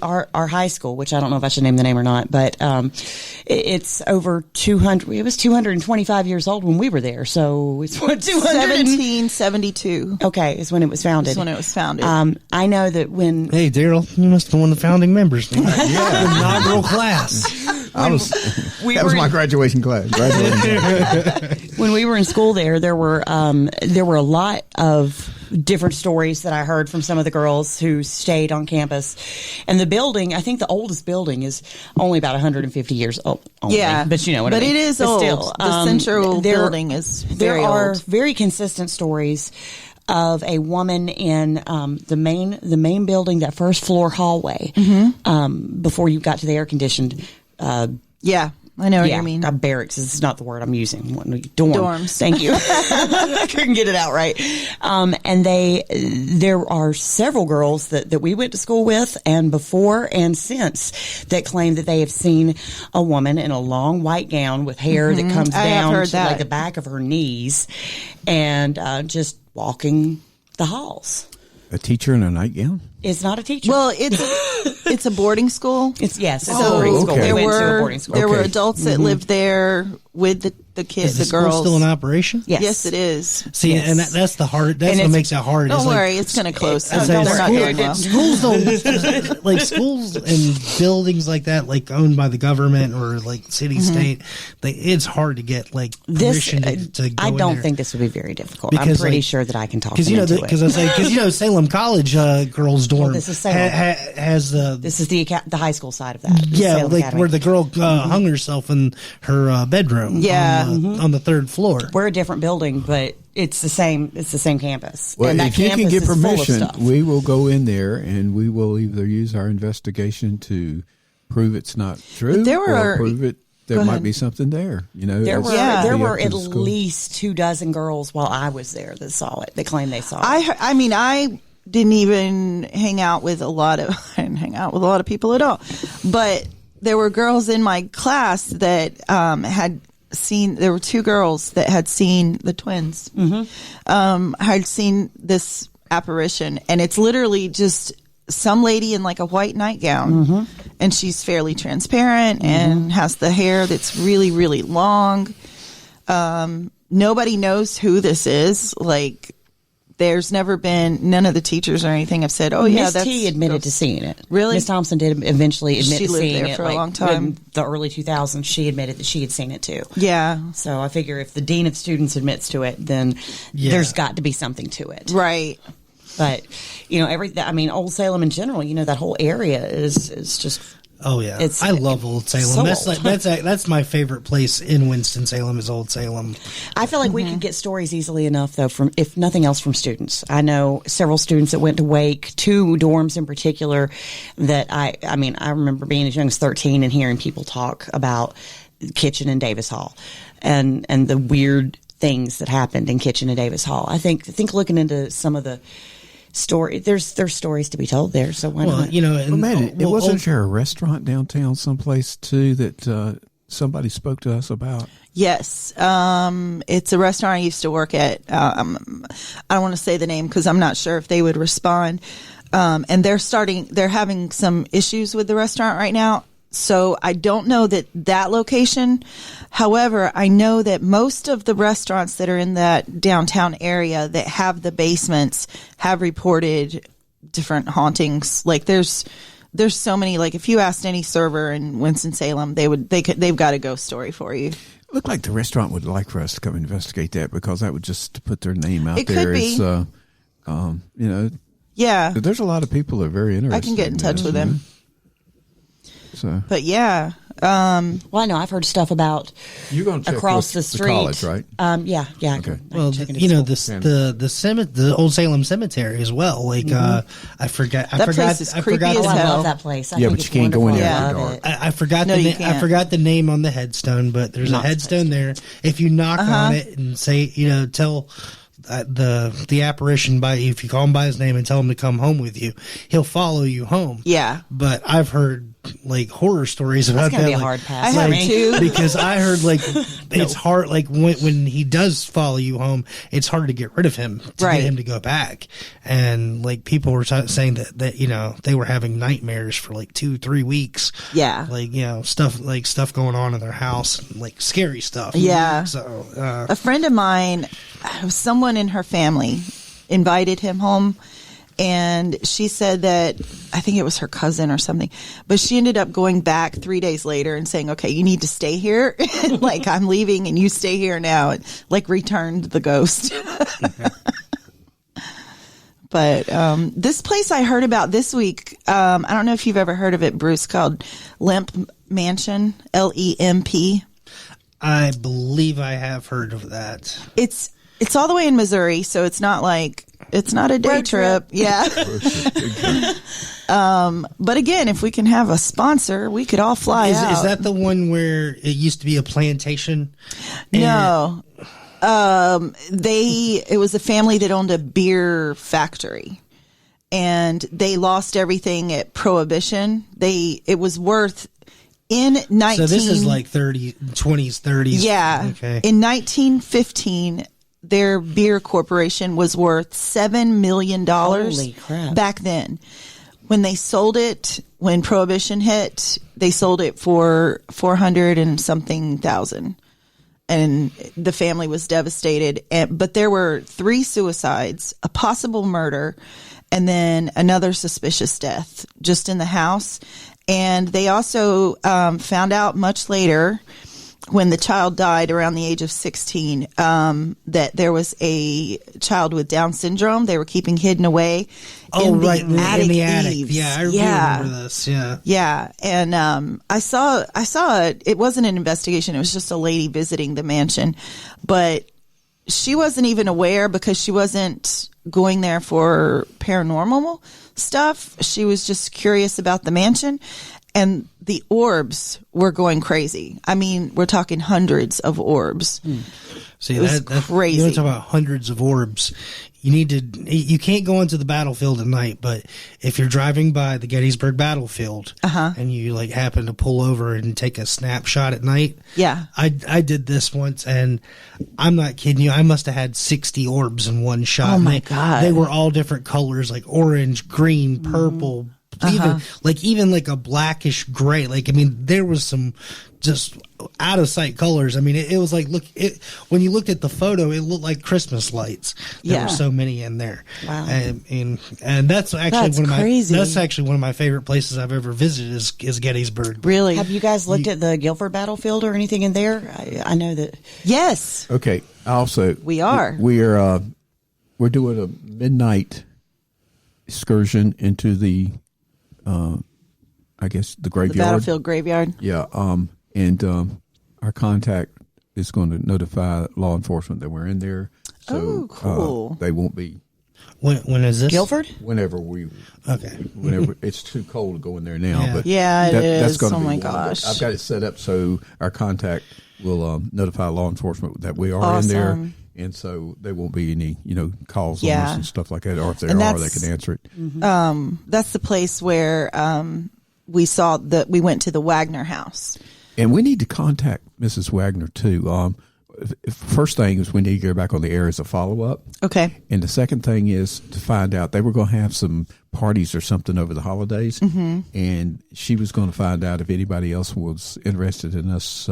Speaker 4: Our high school, which I don't know if I should name the name or not, but it's over 200. It was 225 years old when we were there. So it's what 200.
Speaker 2: 1772
Speaker 4: Okay, is when it was founded.
Speaker 2: is when it was founded.
Speaker 4: I know that when
Speaker 3: hey, Daryl, you must have been one of the founding members. The inaugural class.
Speaker 1: That was
Speaker 4: were
Speaker 1: my graduation class.
Speaker 4: when we were in school there were a lot of different stories that I heard from some of the girls who stayed on campus. And the building, I think the oldest building is only about 150 years old. Only,
Speaker 2: yeah,
Speaker 4: but you know what I
Speaker 2: but
Speaker 4: mean.
Speaker 2: it is
Speaker 4: But
Speaker 2: old.
Speaker 4: still,
Speaker 2: the central building is very
Speaker 4: there are
Speaker 2: old.
Speaker 4: very consistent stories of a woman in the main building, that first floor hallway, before you got to the air conditioned.
Speaker 2: Yeah, I know what you mean.
Speaker 4: Barracks is not the word I'm using. Dorms. Thank you. I couldn't get it out right. And there are several girls that we went to school with, and before and since, that claim that they have seen a woman in a long white gown with hair that comes
Speaker 2: I have
Speaker 4: down
Speaker 2: heard
Speaker 4: to
Speaker 2: that.
Speaker 4: like the back of her knees, and just walking the halls.
Speaker 1: A teacher in a nightgown?
Speaker 4: Is not a teacher.
Speaker 2: Well, it's a boarding school.
Speaker 4: it's a
Speaker 2: So
Speaker 4: boarding school.
Speaker 1: okay.
Speaker 4: We
Speaker 2: there
Speaker 4: went to a
Speaker 2: were
Speaker 4: boarding school.
Speaker 2: there were
Speaker 1: Okay.
Speaker 2: adults that lived there with the kids,
Speaker 3: Is the
Speaker 2: the
Speaker 3: school
Speaker 2: girls.
Speaker 3: still in operation?
Speaker 4: Yes.
Speaker 2: Yes, it is.
Speaker 3: See,
Speaker 4: Yes.
Speaker 3: and that's the hard. That's
Speaker 4: And
Speaker 3: what
Speaker 4: it's-
Speaker 3: makes it hard.
Speaker 2: Don't
Speaker 3: is like,
Speaker 2: worry, it's going to close.
Speaker 3: I
Speaker 2: soon.
Speaker 3: say
Speaker 2: They're not
Speaker 3: school-
Speaker 2: doing well.
Speaker 3: schools don't like schools and buildings like that, like owned by the government or like city state. It's hard to get like
Speaker 4: This,
Speaker 3: permission to go
Speaker 4: I
Speaker 3: in
Speaker 4: don't
Speaker 3: there.
Speaker 4: think this would be very difficult. I'm
Speaker 3: Because,
Speaker 4: pretty
Speaker 3: like-
Speaker 4: sure that I can talk
Speaker 3: Because
Speaker 4: them into it.
Speaker 3: because Salem College girls dorm
Speaker 4: this is Salem.
Speaker 3: has the
Speaker 4: This is the high school side of that. The
Speaker 3: yeah
Speaker 4: Salem
Speaker 3: like
Speaker 4: Academy.
Speaker 3: where the girl hung herself in her bedroom
Speaker 2: Yeah.
Speaker 3: on the 3rd floor.
Speaker 4: We're a different building, but it's the same. It's the same campus.
Speaker 1: Well,
Speaker 4: and that
Speaker 1: if you can
Speaker 4: campus
Speaker 1: get
Speaker 4: is full of
Speaker 1: permission,
Speaker 4: stuff.
Speaker 1: we will go in there and we will either use our investigation to prove it's not true
Speaker 2: There were-
Speaker 1: or prove it. There
Speaker 2: Go
Speaker 1: might
Speaker 2: ahead.
Speaker 1: be something there. You know,
Speaker 4: There
Speaker 1: it's
Speaker 4: were
Speaker 2: Yeah.
Speaker 4: there
Speaker 1: be
Speaker 4: were
Speaker 1: up to
Speaker 4: at
Speaker 1: the school.
Speaker 4: least 24 girls while I was there that saw it. That claimed they saw it.
Speaker 2: I mean, I didn't even hang out with a lot of I didn't hang out with a lot of people at all, but there were girls in my class that had seen. There were 2 girls that had seen the twins. Had seen this apparition, and it's literally just some lady in like a white nightgown, and she's fairly transparent and has the hair that's really really long. nobody knows who this is. Like, there's never been, none of the teachers or anything have said, oh, yeah,
Speaker 4: Miss
Speaker 2: that's...
Speaker 4: T admitted to seeing it.
Speaker 2: Really?
Speaker 4: Miss Thompson did eventually admit
Speaker 2: She
Speaker 4: to
Speaker 2: lived
Speaker 4: seeing
Speaker 2: there
Speaker 4: it.
Speaker 2: for a long time.
Speaker 4: In the early 2000s, she admitted that she had seen it too.
Speaker 2: Yeah.
Speaker 4: So I figure if the dean of students admits to it, then there's got to be something to it.
Speaker 2: Right.
Speaker 4: But, Old Salem in general, that whole area is just...
Speaker 3: Oh yeah, I love Old Salem.
Speaker 4: So
Speaker 3: That's my favorite place in Winston-Salem is Old Salem.
Speaker 4: I feel like we could get stories easily enough, though, from if nothing else from students. I know several students that went to Wake, 2 dorms in particular, that I remember being as young as 13 and hearing people talk about Kitchen and Davis Hall, and the weird things that happened in Kitchen and Davis Hall. I think looking into some of the there's stories to be told there. So why not?
Speaker 1: Wasn't there a restaurant downtown someplace too that somebody spoke to us about? Yes.
Speaker 2: It's a restaurant I used to work at. I don't want to say the name because I'm not sure if they would respond. And they're having some issues with the restaurant right now. So I don't know that location. However, I know that most of the restaurants that are in that downtown area that have the basements have reported different hauntings. Like there's so many, like if you asked any server in Winston-Salem, they've got a ghost story for you.
Speaker 1: Looked like the restaurant would like for us to come investigate that because that would just put their name out
Speaker 2: it
Speaker 1: there.
Speaker 2: It could be. Yeah.
Speaker 1: There's a lot of people that are very interested.
Speaker 2: I can get in touch with them.
Speaker 1: So,
Speaker 2: but yeah.
Speaker 4: Well, I know I've heard stuff about
Speaker 1: you're going to
Speaker 4: across the street.
Speaker 1: The college, right?
Speaker 4: Yeah.
Speaker 1: Okay.
Speaker 3: the Old Salem Cemetery as well. Like I forgot.
Speaker 2: Place is creepy as hell.
Speaker 4: I love that place.
Speaker 1: But you can't go in there after dark.
Speaker 3: I forgot I forgot the name on the headstone, but there's a headstone there. If you knock on it and say, tell the apparition if you call him by his name and tell him to come home with you, he'll follow you home.
Speaker 2: Yeah.
Speaker 3: But I've heard like horror stories about that.
Speaker 4: That's gonna be a hard pass.
Speaker 2: I have too.
Speaker 3: Because I heard like it's hard. Like when he does follow you home, it's hard to get rid of him to get him to go back. And like people were saying that they were having nightmares for like 2-3 weeks.
Speaker 2: Yeah.
Speaker 3: Like stuff going on in their house, like scary stuff.
Speaker 2: Yeah.
Speaker 3: So
Speaker 2: a friend of mine, someone in her family, invited him home. And she said that, I think it was her cousin or something, but she ended up going back 3 days later and saying, okay, you need to stay here. Like, I'm leaving and you stay here now. And, like, returned the ghost. But this place I heard about this week, I don't know if you've ever heard of it, Bruce, called Lemp Mansion, LEMP.
Speaker 3: I believe I have heard of that.
Speaker 2: It's all the way in Missouri, so it's not a day trip. Yeah. But again, if we can have a sponsor, we could all fly out.
Speaker 3: Is that the one where it used to be a plantation?
Speaker 2: No. It was a family that owned a beer factory, and they lost everything at Prohibition. It was worth in 19.
Speaker 3: So this is like 20s, 30s.
Speaker 2: Yeah.
Speaker 3: Okay.
Speaker 2: In 1915. Their beer corporation was worth $7 million back then. When they sold it, when Prohibition hit, they sold it for 400 and something thousand. And the family was devastated. But there were 3 suicides, a possible murder, and then another suspicious death just in the house. And they also found out much later, when the child died around the age of 16, that there was a child with Down syndrome they were keeping hidden away in the attic eaves.
Speaker 3: Yeah, I remember this. Yeah.
Speaker 2: Yeah. And I saw it wasn't an investigation. It was just a lady visiting the mansion. But she wasn't even aware because she wasn't going there for paranormal stuff. She was just curious about the mansion. And the orbs were going crazy. I mean, we're talking hundreds of orbs.
Speaker 3: See,
Speaker 2: it was crazy.
Speaker 3: You want to talk about hundreds of orbs. You can't go into the battlefield at night, but if you're driving by the Gettysburg battlefield and you like happen to pull over and take a snapshot at night.
Speaker 2: Yeah.
Speaker 3: I did this once, and I'm not kidding you. I must have had 60 orbs in one shot.
Speaker 2: Oh my God.
Speaker 3: They were all different colors, like orange, green, purple, even like a blackish gray. Like, I mean, there was some just out of sight colors. I mean, it was like, when you looked at the photo, it looked like Christmas lights. There were so many in there.
Speaker 4: Wow.
Speaker 3: And that's actually that's actually one of my favorite places I've ever visited is Gettysburg.
Speaker 2: Really?
Speaker 4: Have you guys looked at the Guilford battlefield or anything in there? I know that.
Speaker 2: Yes.
Speaker 1: Okay. Also,
Speaker 2: we're
Speaker 1: doing a midnight excursion into the, I guess the graveyard,
Speaker 2: the battlefield graveyard.
Speaker 1: Yeah. And our contact is going to notify law enforcement that we're in there. So,
Speaker 2: cool.
Speaker 1: They won't be.
Speaker 3: When is this?
Speaker 4: Guilford?
Speaker 1: Whenever it's too cold to go in there now.
Speaker 3: Yeah.
Speaker 1: But
Speaker 2: Yeah,
Speaker 1: that's
Speaker 2: is.
Speaker 1: going to
Speaker 2: Oh
Speaker 1: be
Speaker 2: my
Speaker 1: one.
Speaker 2: gosh.
Speaker 1: I've got it set up so our contact will notify law enforcement that we are in there.
Speaker 2: Awesome.
Speaker 1: And so there won't be any, calls on
Speaker 2: Yeah.
Speaker 1: us and stuff like that. Or if there
Speaker 2: And
Speaker 1: are, they
Speaker 2: that's-
Speaker 1: can answer it.
Speaker 2: That's the place where we went to the Wagner house.
Speaker 1: And we need to contact Mrs. Wagner too. First thing is we need to get her back on the air as a follow-up.
Speaker 2: Okay.
Speaker 1: And the second thing is to find out, they were going to have some parties or something over the holidays. Mm-hmm. And she was going to find out if anybody else was interested in us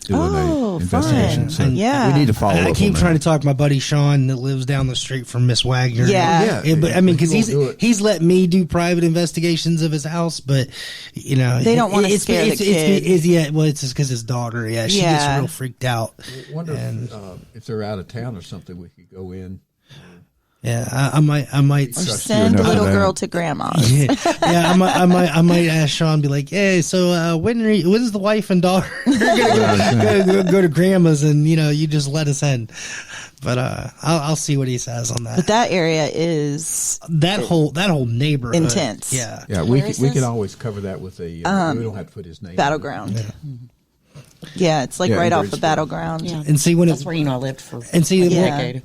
Speaker 1: doing an investigation.
Speaker 2: fun.
Speaker 1: So
Speaker 2: Yeah.
Speaker 1: we need to follow up.
Speaker 3: I keep trying to talk to my buddy Sean that lives down the street from Miss Wagner.
Speaker 2: Yeah.
Speaker 3: But I mean, because
Speaker 1: He won't do it.
Speaker 3: he's let me do private investigations of his house, but
Speaker 2: They don't wanna scare the kid.
Speaker 3: It's just because his daughter. Yeah, she gets
Speaker 2: Yeah.
Speaker 3: real freaked out.
Speaker 1: I wonder if they're out of town or something, we could go in.
Speaker 3: Yeah, I might.
Speaker 2: Send the little girl to grandma's.
Speaker 3: Yeah, I might ask Sean and be like, hey, so when's the wife and daughter gonna go to grandma's and you just let us in. But I'll see what he says on that.
Speaker 2: But that area is
Speaker 3: That whole neighborhood
Speaker 2: intense.
Speaker 3: Yeah.
Speaker 1: Yeah, we can always cover that with a. we don't have to put his name.
Speaker 2: Battleground. Yeah, it's like
Speaker 1: Yeah,
Speaker 2: right
Speaker 1: in
Speaker 2: off the
Speaker 1: Bridgeport.
Speaker 2: Battleground.
Speaker 4: Yeah.
Speaker 3: And see
Speaker 4: That's where I lived for
Speaker 3: and see
Speaker 4: a
Speaker 2: Yeah.
Speaker 4: decade.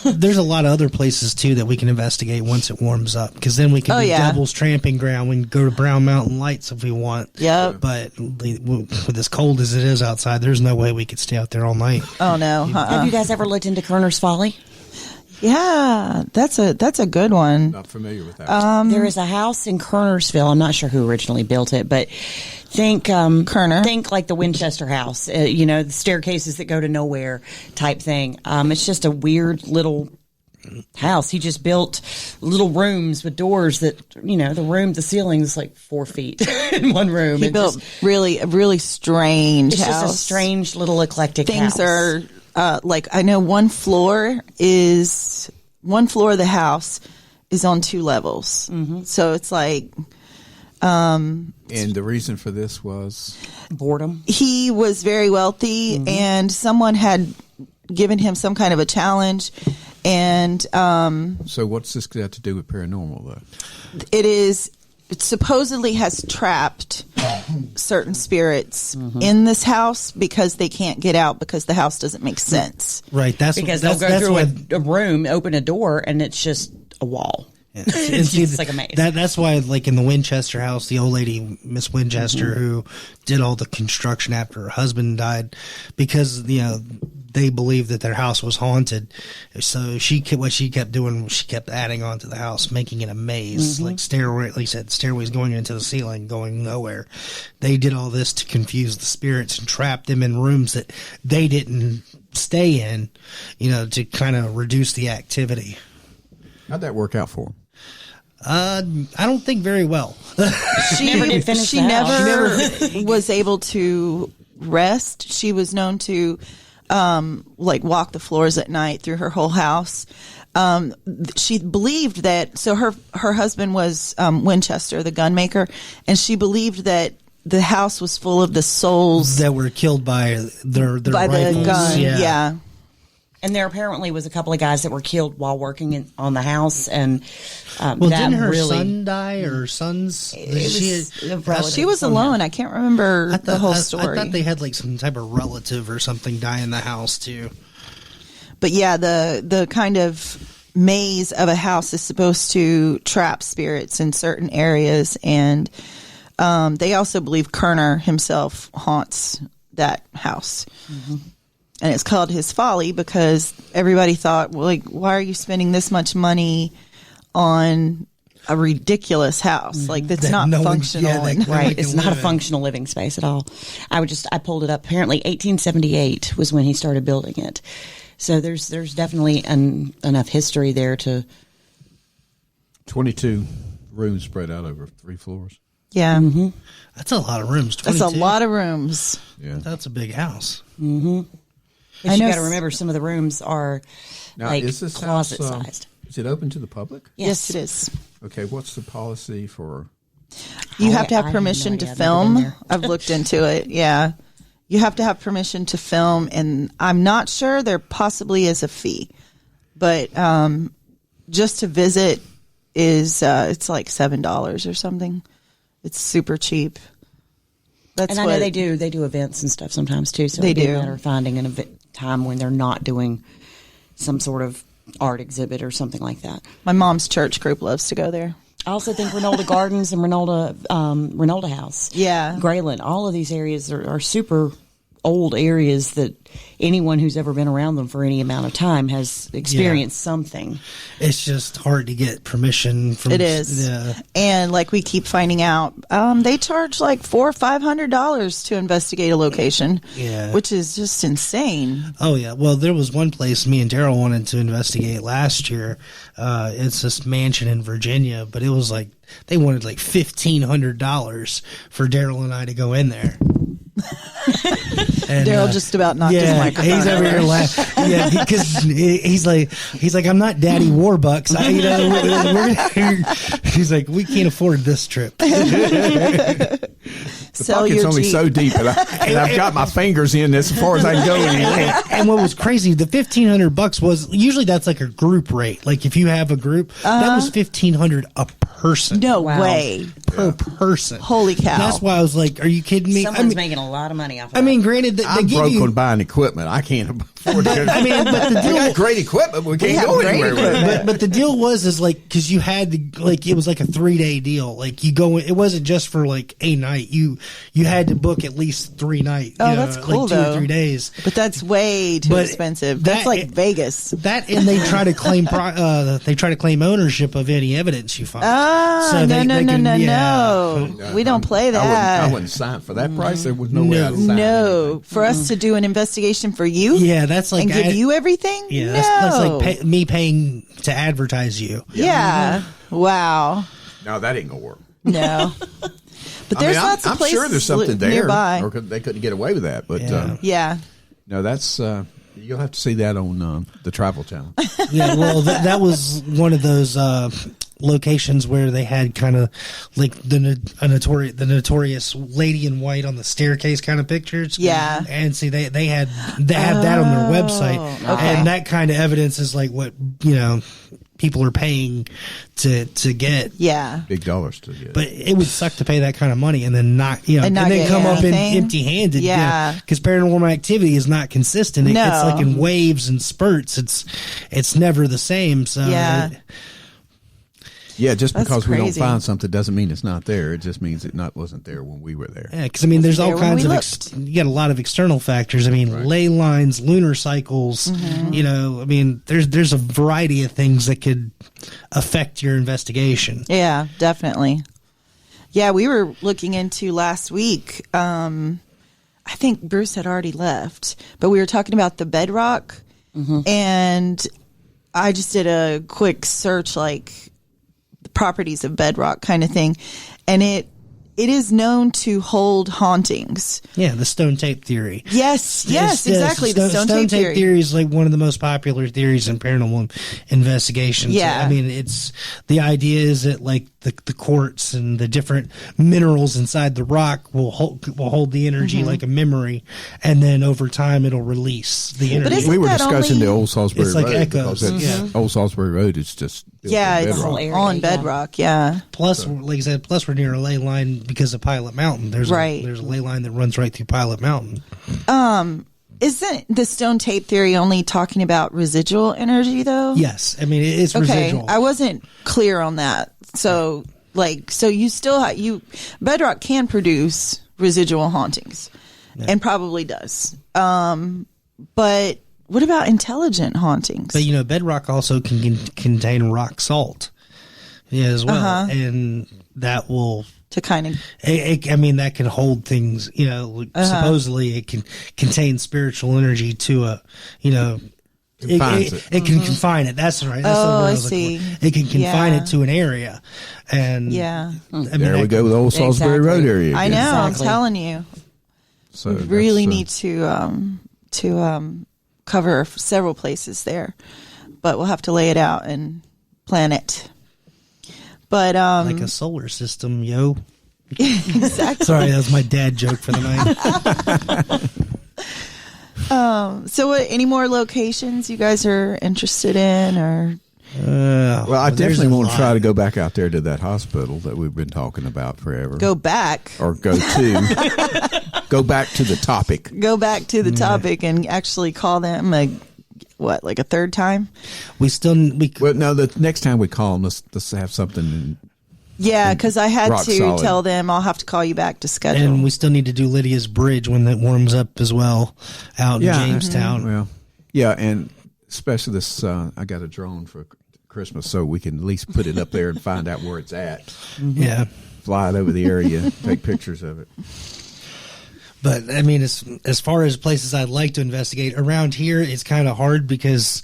Speaker 3: there's a lot of other places too that we can investigate once it warms up, because then we can do Devil's Tramping Ground. We can go to Brown Mountain Lights if we want.
Speaker 2: Yep.
Speaker 3: But with as cold as it is outside, there's no way we could stay out there all night.
Speaker 2: Oh no.
Speaker 4: Have you guys ever looked into Kerner's Folly?
Speaker 2: Yeah, that's a good one.
Speaker 1: Not familiar with that.
Speaker 4: There is a house in Kernersville. I'm not sure who originally built it, but think
Speaker 2: Kerner.
Speaker 4: Think like the Winchester House. The staircases that go to nowhere type thing. It's just a weird little house. He just built little rooms with doors that the ceiling is like 4 feet in one room.
Speaker 2: He built a really strange
Speaker 4: It's
Speaker 2: house.
Speaker 4: just a strange little eclectic
Speaker 2: Things
Speaker 4: house.
Speaker 2: are like, I know one floor of the house is on 2 levels. Mm-hmm. So it's like,
Speaker 1: and the reason for this was
Speaker 4: boredom.
Speaker 2: he was very wealthy and someone had given him some kind of a challenge, and
Speaker 1: so. What's this got to do with paranormal, though?
Speaker 2: it supposedly has trapped certain spirits in this house because they can't get out because the house doesn't make sense.
Speaker 3: Right.
Speaker 4: Because they'll go through a room, open a door, and it's just a wall.
Speaker 3: Yeah.
Speaker 4: It's just like a maze.
Speaker 3: That's why, like in the Winchester house, the old lady, Miss Winchester, who did all the construction after her husband died, because they believed that their house was haunted. So what she kept doing, she kept adding on to the house, making it a maze, like stairways going into the ceiling, going nowhere. They did all this to confuse the spirits and trap them in rooms that they didn't stay in, to kind of reduce the activity.
Speaker 1: How'd that work out for him?
Speaker 3: I don't think very well.
Speaker 2: She
Speaker 4: never did finish
Speaker 2: She
Speaker 4: the house.
Speaker 2: never was able to rest. She was known to walk the floors at night through her whole house. She believed that, so her husband was Winchester, the gun maker, and she believed that the house was full of the souls
Speaker 3: that were killed by their
Speaker 2: by
Speaker 3: rifles.
Speaker 2: the gun. Yeah.
Speaker 4: And there apparently was a couple of guys that were killed while working on the house, and
Speaker 3: Well, didn't her son die, or sons?
Speaker 2: She was alone. I can't remember the whole story.
Speaker 3: I thought they had like some type of relative or something die in the house too.
Speaker 2: But yeah, the kind of maze of a house is supposed to trap spirits in certain areas, and they also believe Kerner himself haunts that house. Mm-hmm. And it's called his folly because everybody thought, well, like, why are you spending this much money on a ridiculous house. Like that's
Speaker 3: That
Speaker 2: not
Speaker 3: no one-
Speaker 2: functional.
Speaker 3: yeah, that-
Speaker 2: and-
Speaker 4: Right.
Speaker 3: Like
Speaker 4: It's
Speaker 3: a
Speaker 4: not a
Speaker 3: living.
Speaker 4: functional living space at all. I pulled it up. Apparently 1878 was when he started building it. So there's definitely enough history there to.
Speaker 1: 22 rooms spread out over 3 floors.
Speaker 2: yeah.
Speaker 3: That's a lot of rooms.
Speaker 2: That's
Speaker 3: 22.
Speaker 2: a lot of rooms.
Speaker 1: Yeah.
Speaker 3: That's a big house.
Speaker 4: But
Speaker 2: I
Speaker 4: you
Speaker 2: know
Speaker 4: got to remember some of the rooms are
Speaker 1: Now,
Speaker 4: like
Speaker 1: is this
Speaker 4: closet
Speaker 1: house,
Speaker 4: sized.
Speaker 1: Is it open to the public?
Speaker 2: Yes, it is.
Speaker 1: Okay, what's the policy for?
Speaker 2: You
Speaker 4: I-
Speaker 2: have to
Speaker 4: I
Speaker 2: have
Speaker 4: have no
Speaker 2: permission
Speaker 4: idea.
Speaker 2: to
Speaker 4: I've never been
Speaker 2: film.
Speaker 4: there.
Speaker 2: I've looked into it. Yeah. You have to have permission to film, and I'm not sure there possibly is a fee, but just to visit is it's like $7 or something. It's super cheap. That's
Speaker 4: And I
Speaker 2: what
Speaker 4: know they do events and stuff sometimes too. So
Speaker 2: They
Speaker 4: it'd be
Speaker 2: do.
Speaker 4: a matter of finding an event time when they're not doing some sort of art exhibit or something like that.
Speaker 2: My mom's church group loves to go there.
Speaker 4: I also think Renolda Gardens and Renolda House.
Speaker 2: Yeah.
Speaker 4: Grayland. All of these areas are super old areas that anyone who's ever been around them for any amount of time has experienced something.
Speaker 3: It's just hard to get permission from.
Speaker 2: It is.
Speaker 3: Yeah.
Speaker 2: And like we keep finding out, they charge like $400 or $500 to investigate a location.
Speaker 3: Yeah.
Speaker 2: Which is just insane.
Speaker 3: Oh yeah. Well, there was one place me and Daryl wanted to investigate last year. It's this mansion in Virginia, but it was like they wanted like $1,500 for Daryl and I to go in there. And,
Speaker 2: Daryl just about knocked his microphone
Speaker 3: he's over here laughing. Yeah, because he's like, I'm not Daddy Warbucks. He's like, we can't afford this trip.
Speaker 1: The
Speaker 2: Sell
Speaker 1: pocket's
Speaker 2: your
Speaker 1: only
Speaker 2: Jeep.
Speaker 1: so deep, and I've got my fingers in this as far as I can go. Anymore.
Speaker 3: And what was crazy, the $1,500 was usually that's like a group rate. Like if you have a group, that was $1,500 a person.
Speaker 2: No
Speaker 4: Wow.
Speaker 2: way.
Speaker 3: Per person.
Speaker 2: Holy cow.
Speaker 3: That's why I was like, are you kidding me?
Speaker 4: Someone's making a lot of money off of
Speaker 3: I mean, granted, they
Speaker 1: I'm
Speaker 3: give
Speaker 1: broke
Speaker 3: you,
Speaker 1: on buying equipment. I can't afford to go.
Speaker 3: I mean, but the
Speaker 1: we
Speaker 3: deal,
Speaker 1: got great equipment. We can't
Speaker 2: have
Speaker 1: go
Speaker 2: great
Speaker 1: anywhere with it.
Speaker 2: equipment.
Speaker 3: but the deal is like, cause you had to, like, it was like a 3-day deal. Like you go, it wasn't just for like a night. You had to book at least 3 nights.
Speaker 2: Oh, that's cool,
Speaker 3: like 2
Speaker 2: though.
Speaker 3: or 3 days.
Speaker 2: But that's way too
Speaker 3: But
Speaker 2: expensive. That's like Vegas.
Speaker 3: That and they try to claim ownership of any evidence you find.
Speaker 2: Ah,
Speaker 3: So
Speaker 2: no,
Speaker 3: they
Speaker 2: no, no,
Speaker 3: can-
Speaker 2: no,
Speaker 3: yeah.
Speaker 2: no. We don't play that.
Speaker 1: I wouldn't sign for that price. There was no way I'd sign.
Speaker 2: No. For us to do an investigation for you?
Speaker 3: Yeah, that's like
Speaker 2: And give you everything?
Speaker 3: Yeah,
Speaker 2: no.
Speaker 3: that's like me paying to advertise you.
Speaker 2: Yeah. Wow.
Speaker 1: No, that ain't gonna work.
Speaker 2: No. But there's lots of
Speaker 1: I'm
Speaker 2: places
Speaker 1: sure there's something there,
Speaker 2: nearby.
Speaker 1: or they couldn't get away with that. But
Speaker 3: Yeah.
Speaker 2: Yeah.
Speaker 1: no, that's you'll have to see that on the Travel Channel.
Speaker 3: Yeah, well, that was one of those locations where they had kind of like the notorious lady in white on the staircase kind of pictures.
Speaker 2: Yeah.
Speaker 3: and see they have that on their website,
Speaker 2: okay.
Speaker 3: and that kind of evidence is like what people are paying to get.
Speaker 2: Yeah.
Speaker 1: Big dollars to get.
Speaker 3: But it would suck to pay that kind of money and then not,
Speaker 2: And not
Speaker 3: then
Speaker 2: get
Speaker 3: come up
Speaker 2: anything.
Speaker 3: empty-handed.
Speaker 2: Yeah.
Speaker 3: Because paranormal activity is not consistent.
Speaker 2: No.
Speaker 3: It's like in waves and spurts. It's never the same. So
Speaker 2: Yeah.
Speaker 1: yeah, just
Speaker 2: That's
Speaker 1: because we don't
Speaker 2: crazy.
Speaker 1: find something doesn't mean it's not there. It just means it wasn't there when we were there.
Speaker 3: yeah, because I mean, there's all
Speaker 2: there when
Speaker 3: kinds
Speaker 2: we
Speaker 3: of you got a lot of external factors. I mean, ley lines, lunar cycles.
Speaker 2: Mm-hmm.
Speaker 3: I mean, there's a variety of things that could affect your investigation.
Speaker 2: Yeah, definitely. Yeah, we were looking into last week. I think Bruce had already left, but we were talking about the bedrock, and I just did a quick search, like the properties of bedrock kind of thing, and it is known to hold hauntings.
Speaker 3: Yeah, the stone tape theory.
Speaker 2: Yes, exactly. The stone tape theory.
Speaker 3: theory is like one of the most popular theories in paranormal investigations.
Speaker 2: Yeah.
Speaker 3: I mean, it's the idea is that like the quartz and the different minerals inside the rock will hold the energy
Speaker 2: Mm-hmm.
Speaker 3: like a memory, and then over time it'll release the energy.
Speaker 2: isn't
Speaker 1: We were
Speaker 2: that
Speaker 1: discussing
Speaker 2: only-
Speaker 1: the old Salisbury
Speaker 3: It's like
Speaker 1: Road
Speaker 3: echoes,
Speaker 1: because
Speaker 3: yeah.
Speaker 1: Old Salisbury Road is just built
Speaker 2: Yeah,
Speaker 1: on
Speaker 2: it's
Speaker 1: bedrock.
Speaker 4: whole area,
Speaker 2: on
Speaker 4: yeah.
Speaker 2: bedrock. Yeah.
Speaker 3: Plus, like I said, we're near a ley line because of Pilot Mountain. There's
Speaker 2: Right.
Speaker 3: there's a ley line that runs right through Pilot Mountain.
Speaker 2: Isn't the stone tape theory only talking about residual energy, though?
Speaker 3: Yes, I mean it's
Speaker 2: Okay,
Speaker 3: residual.
Speaker 2: I wasn't clear on that. So, so you still bedrock can produce residual hauntings, and probably does. But what about intelligent hauntings?
Speaker 3: But bedrock also can contain rock salt. Yeah, as well, and that will
Speaker 2: to kind of.
Speaker 3: I mean, that can hold things. You know, like supposedly it can contain spiritual energy to a. You know, it can confine it. That's right. That's the word I was looking for. It can confine it to an area, and
Speaker 2: I
Speaker 3: mean,
Speaker 1: there we go with the old Salisbury Road area.
Speaker 2: I know. I'm telling you.
Speaker 1: So
Speaker 2: we really need to cover several places there, but we'll have to lay it out and plan it. But
Speaker 3: like a solar system, yo.
Speaker 2: Exactly.
Speaker 3: Sorry, that was my dad joke for the
Speaker 2: night. So, what? Any more locations you guys are interested in, or?
Speaker 1: Well, I definitely want to try to go back out there to that hospital that we've been talking about forever.
Speaker 2: Go back,
Speaker 1: or go to go back to the topic.
Speaker 2: Go back to the topic and actually call them like a third time?
Speaker 1: Well, no, the next time we call them, let's have something.
Speaker 2: Yeah, because I had to tell them I'll have to call you back to schedule.
Speaker 3: And we still need to do Lydia's Bridge when that warms up as well out in Jamestown.
Speaker 1: Well, yeah, and especially this, I got a drone for Christmas, so we can at least put it up there and find out where it's at.
Speaker 3: Yeah.
Speaker 1: Fly it over the area, take pictures of it.
Speaker 3: But I mean, as far as places I'd like to investigate around here, it's kind of hard because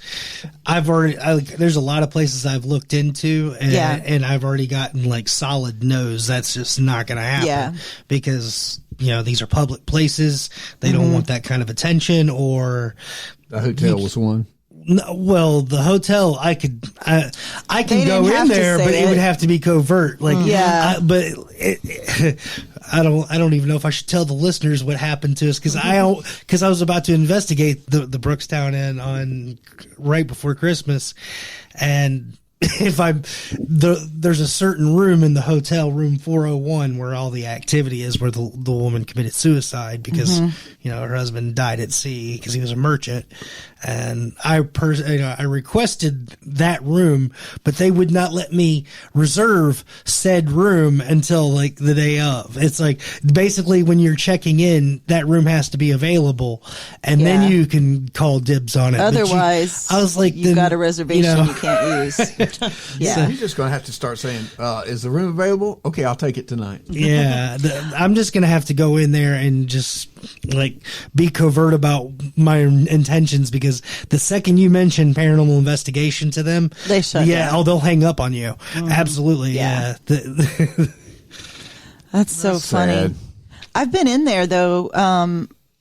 Speaker 3: there's a lot of places I've looked into and I've already gotten like solid no's. That's just not going to happen because, you know, these are public places. They don't want that kind of attention, or
Speaker 1: the hotel was one.
Speaker 3: No, well, the hotel, I can go in there, but it would have to be covert. Like, I don't even know if I should tell the listeners what happened to us because I was about to investigate the Brookstown Inn on right before Christmas, and there's a certain room in the hotel, room 401, where all the activity is, where the woman committed suicide because you know, her husband died at sea because he was a merchant, and I requested that room, but they would not let me reserve said room until like the day of. It's like basically when you're checking in, that room has to be available, and then you can call dibs on it.
Speaker 2: Otherwise,
Speaker 3: I was like,
Speaker 2: you've got a reservation you can't use.
Speaker 1: So you're just going to have to start saying, is the room available? Okay, I'll take it tonight.
Speaker 3: Yeah, I'm just going to have to go in there and just like be covert about my intentions, because the second you mention paranormal investigation to them,
Speaker 2: they shut down.
Speaker 3: They'll hang up on you. Absolutely. Yeah.
Speaker 2: That's so funny.
Speaker 1: Sad.
Speaker 2: I've been in there though.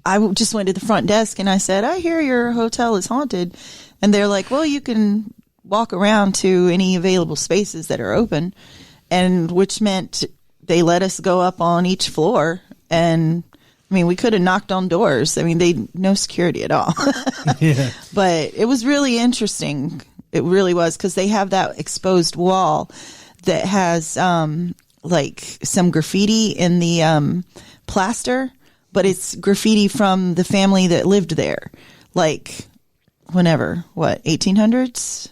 Speaker 2: I just went to the front desk and I said, I hear your hotel is haunted. And they're like, well, you can walk around to any available spaces that are open. And which meant they let us go up on each floor. And I mean, we could have knocked on doors. I mean, no security at all.
Speaker 3: Yeah.
Speaker 2: But it was really interesting. It really was, because they have that exposed wall that has like some graffiti in the plaster, but it's graffiti from the family that lived there, like whenever, 1800s?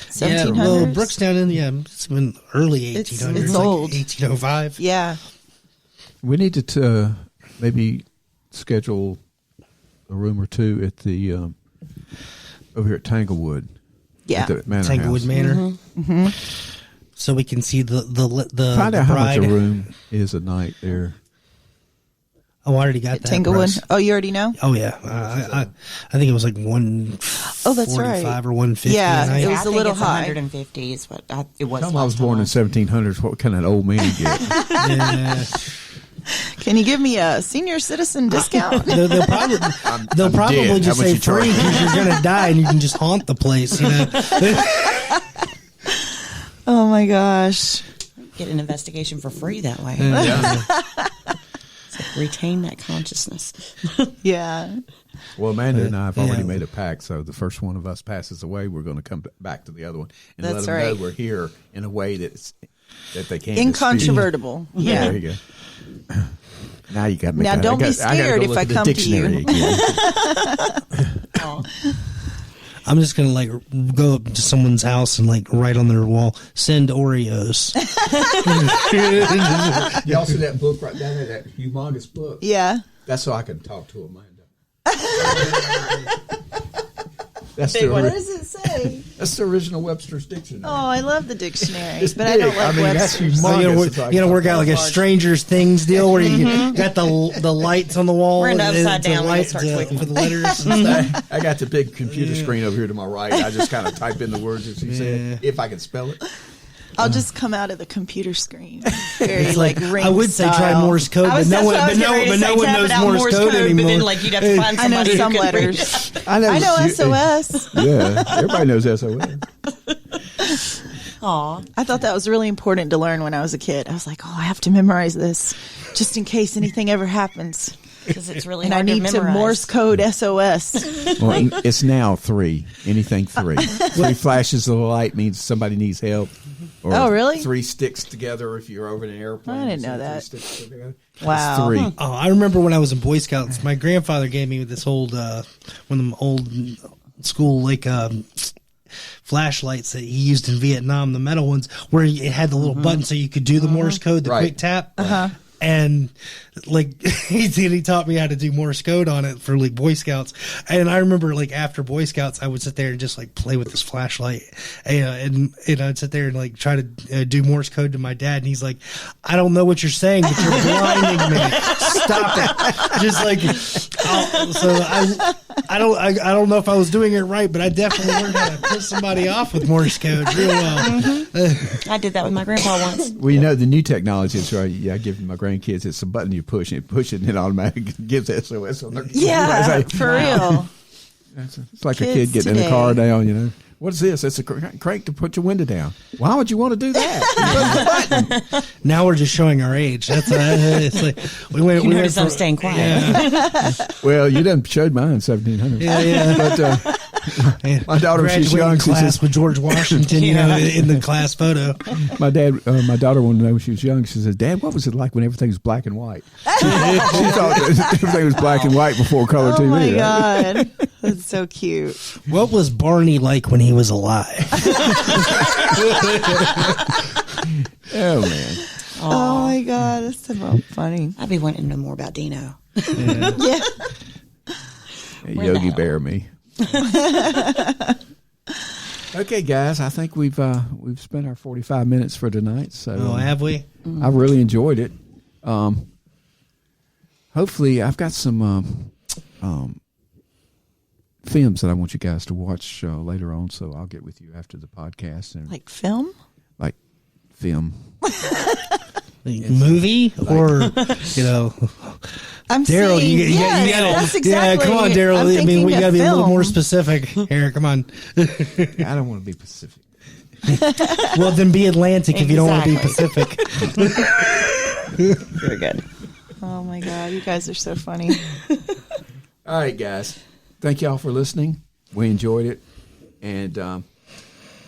Speaker 2: 1700s?
Speaker 3: Yeah, well, Brookstown, it's been early 1800s.
Speaker 2: It's old.
Speaker 3: Like 1805.
Speaker 2: Yeah.
Speaker 1: We need to maybe schedule a room or two at the over here at Tanglewood.
Speaker 2: Yeah,
Speaker 1: at the Manor
Speaker 3: Tanglewood
Speaker 1: House.
Speaker 3: Manor. So we can see the
Speaker 1: find out how much
Speaker 3: bride.
Speaker 1: a room is a night there.
Speaker 3: Oh, I already got that.
Speaker 2: Tanglewood.
Speaker 3: price.
Speaker 2: Oh, you already know?
Speaker 3: Oh yeah, I think it was like 145
Speaker 2: Oh, that's right.
Speaker 3: or 150.
Speaker 2: Yeah,
Speaker 3: a night.
Speaker 2: it was a little high.
Speaker 4: 150 is what it was.
Speaker 1: Tell them I was born in 1700s. What kind of old man you get?
Speaker 3: Yeah.
Speaker 2: Can you give me a senior citizen discount?
Speaker 3: They'll probably
Speaker 1: dead.
Speaker 3: just
Speaker 1: How
Speaker 3: say
Speaker 1: much you charge?
Speaker 3: free because you're gonna die and you can just haunt the place. You know.
Speaker 2: Oh my gosh.
Speaker 4: Get an investigation for free that way.
Speaker 1: Yeah.
Speaker 4: Retain that consciousness.
Speaker 2: Yeah.
Speaker 1: Well, Amanda and I have already made a pact, so the first one of us passes away, we're going to come back to the other one and
Speaker 2: That's
Speaker 1: let them
Speaker 2: right.
Speaker 1: know we're here in a way that they can't
Speaker 2: Incontrovertible.
Speaker 1: dispute.
Speaker 2: Yeah.
Speaker 1: There you go. Now you got me.
Speaker 2: Now don't be scared if I come to you.
Speaker 3: I'm just gonna like go up to someone's house and like write on their wall, "Send Oreos."
Speaker 1: Y'all see that book right down there, that humongous book?
Speaker 2: Yeah.
Speaker 1: That's so I can talk to Amanda. That's
Speaker 2: What does it say? way.
Speaker 1: That's the original Webster's Dictionary.
Speaker 2: Oh, I love the dictionary,
Speaker 1: It's
Speaker 2: but I don't
Speaker 1: big.
Speaker 2: like
Speaker 1: I mean, that's
Speaker 2: Webster's.
Speaker 1: humongous.
Speaker 3: So you
Speaker 1: It's like-
Speaker 3: gotta work out like a Stranger's Things deal where you got the lights on the wall.
Speaker 4: We're in
Speaker 3: and
Speaker 4: upside
Speaker 3: the
Speaker 4: down when it
Speaker 3: lights
Speaker 4: starts wiggling.
Speaker 3: for the letters and stuff.
Speaker 1: I got the big computer screen over here to my right. I just kind of type in the words that she said, if I can spell it.
Speaker 2: I'll just come out of the computer screen. Very
Speaker 3: It's
Speaker 2: like
Speaker 3: like
Speaker 2: ring
Speaker 3: I would say try
Speaker 2: style.
Speaker 3: Morse code,
Speaker 4: I was-
Speaker 3: but no
Speaker 4: that's what I
Speaker 3: one,
Speaker 4: was getting ready to say,
Speaker 3: one
Speaker 4: tap
Speaker 3: knows
Speaker 4: it out
Speaker 3: Morse code anymore.
Speaker 4: But then, like, you'd have to find
Speaker 2: I know
Speaker 4: somebody
Speaker 2: some
Speaker 4: who could read
Speaker 2: letters.
Speaker 1: I know.
Speaker 2: I know SOS.
Speaker 1: Yeah, everybody knows SOS.
Speaker 4: Aw.
Speaker 2: I thought that was really important to learn when I was a kid. I was like, oh, I have to memorize this just in case anything ever happens.
Speaker 4: Because it's really
Speaker 2: And I
Speaker 4: hard
Speaker 2: need
Speaker 4: to
Speaker 2: to
Speaker 4: memorize.
Speaker 2: Morse code SOS.
Speaker 1: Well, it's now 3. Anything 3. 3 flashes of the light means somebody needs help. Or
Speaker 2: Oh, really?
Speaker 1: 3 sticks together if you're over in an airplane.
Speaker 2: I didn't know
Speaker 1: So
Speaker 2: that.
Speaker 1: 3 sticks together.
Speaker 2: Wow.
Speaker 1: It's 3.
Speaker 3: Oh, I remember when I was in Boy Scouts, my grandfather gave me this old, one of them old school, like, flashlights that he used in Vietnam, the metal ones, where it had the little button so you could do the Morse code, the
Speaker 1: Right.
Speaker 3: quick tap. And like he taught me how to do Morse code on it for like Boy Scouts. And I remember like after Boy Scouts, I would sit there and just like play with this flashlight, and I'd sit there and like try to do Morse code to my dad. And he's like, "I don't know what you're saying, but you're blinding me. Stop it!" Just like, I don't know if I was doing it right, but I definitely learned how to piss somebody off with Morse code real well.
Speaker 4: I did that with my grandpa once.
Speaker 1: Well, you know, the new technology is right. Yeah, I give my grandkids, it's a button you push, and it pushes, and it automatically gives SOS on their
Speaker 2: Yeah,
Speaker 1: It's like-
Speaker 2: for real.
Speaker 1: It's like a
Speaker 2: Kids
Speaker 1: kid getting in a
Speaker 2: today.
Speaker 1: car down, you know. What's this? It's a crank to put your window down. Why would you want to do that?
Speaker 3: Now we're just showing our age. That's it's like we went.
Speaker 4: You
Speaker 3: we
Speaker 4: notice
Speaker 3: went
Speaker 4: I'm
Speaker 3: from-
Speaker 4: staying quiet.
Speaker 3: Yeah,
Speaker 1: Well, you done showed mine 1700.
Speaker 3: yeah.
Speaker 1: But my daughter, when she's
Speaker 3: Graduating
Speaker 1: young, she
Speaker 3: class
Speaker 1: says,
Speaker 3: with George Washington, you know, in the class photo.
Speaker 1: my daughter wanted to know when she was young. She said, "Dad, what was it like when everything was black and white?" She thought that everything was black and white before color
Speaker 2: Oh
Speaker 1: TV.
Speaker 2: my
Speaker 1: right?
Speaker 2: God. That's so cute.
Speaker 3: What was Barney like when he was alive?
Speaker 1: Oh man,
Speaker 2: Oh my God. That's so funny.
Speaker 4: I'd be wanting to know more about Dino.
Speaker 2: Yeah.
Speaker 4: Where
Speaker 1: Yogi
Speaker 4: the
Speaker 1: Bear me. Okay, guys, I think we've spent our 45 minutes for tonight. So
Speaker 3: Oh, have we?
Speaker 1: I really enjoyed it. Hopefully, I've got some films that I want you guys to watch later on. So I'll get with you after the podcast and
Speaker 2: Like film?
Speaker 1: like film.
Speaker 3: Movie or you know,
Speaker 2: I'm
Speaker 3: Daryl?
Speaker 2: saying,
Speaker 3: You
Speaker 2: yes,
Speaker 3: gotta,
Speaker 2: that's exactly.
Speaker 3: yeah. Come on, Daryl.
Speaker 2: I'm
Speaker 3: I mean,
Speaker 2: thinking
Speaker 3: we
Speaker 2: of
Speaker 3: gotta be a little
Speaker 2: film.
Speaker 3: more specific here. Come on.
Speaker 1: I don't want to be Pacific.
Speaker 3: Well, then be Atlantic if you don't want to be
Speaker 4: Exactly.
Speaker 3: Pacific.
Speaker 4: Very good.
Speaker 2: Oh my God. You guys are so funny.
Speaker 1: All right, guys. Thank y'all for listening. We enjoyed it, and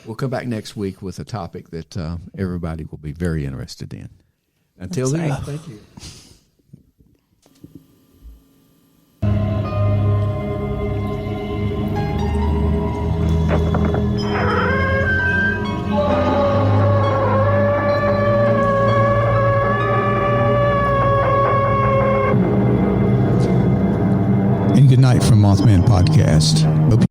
Speaker 1: we'll come back next week with a topic that everybody will be very interested in. Until then, thank you. And good night from Mothman Podcast. Hope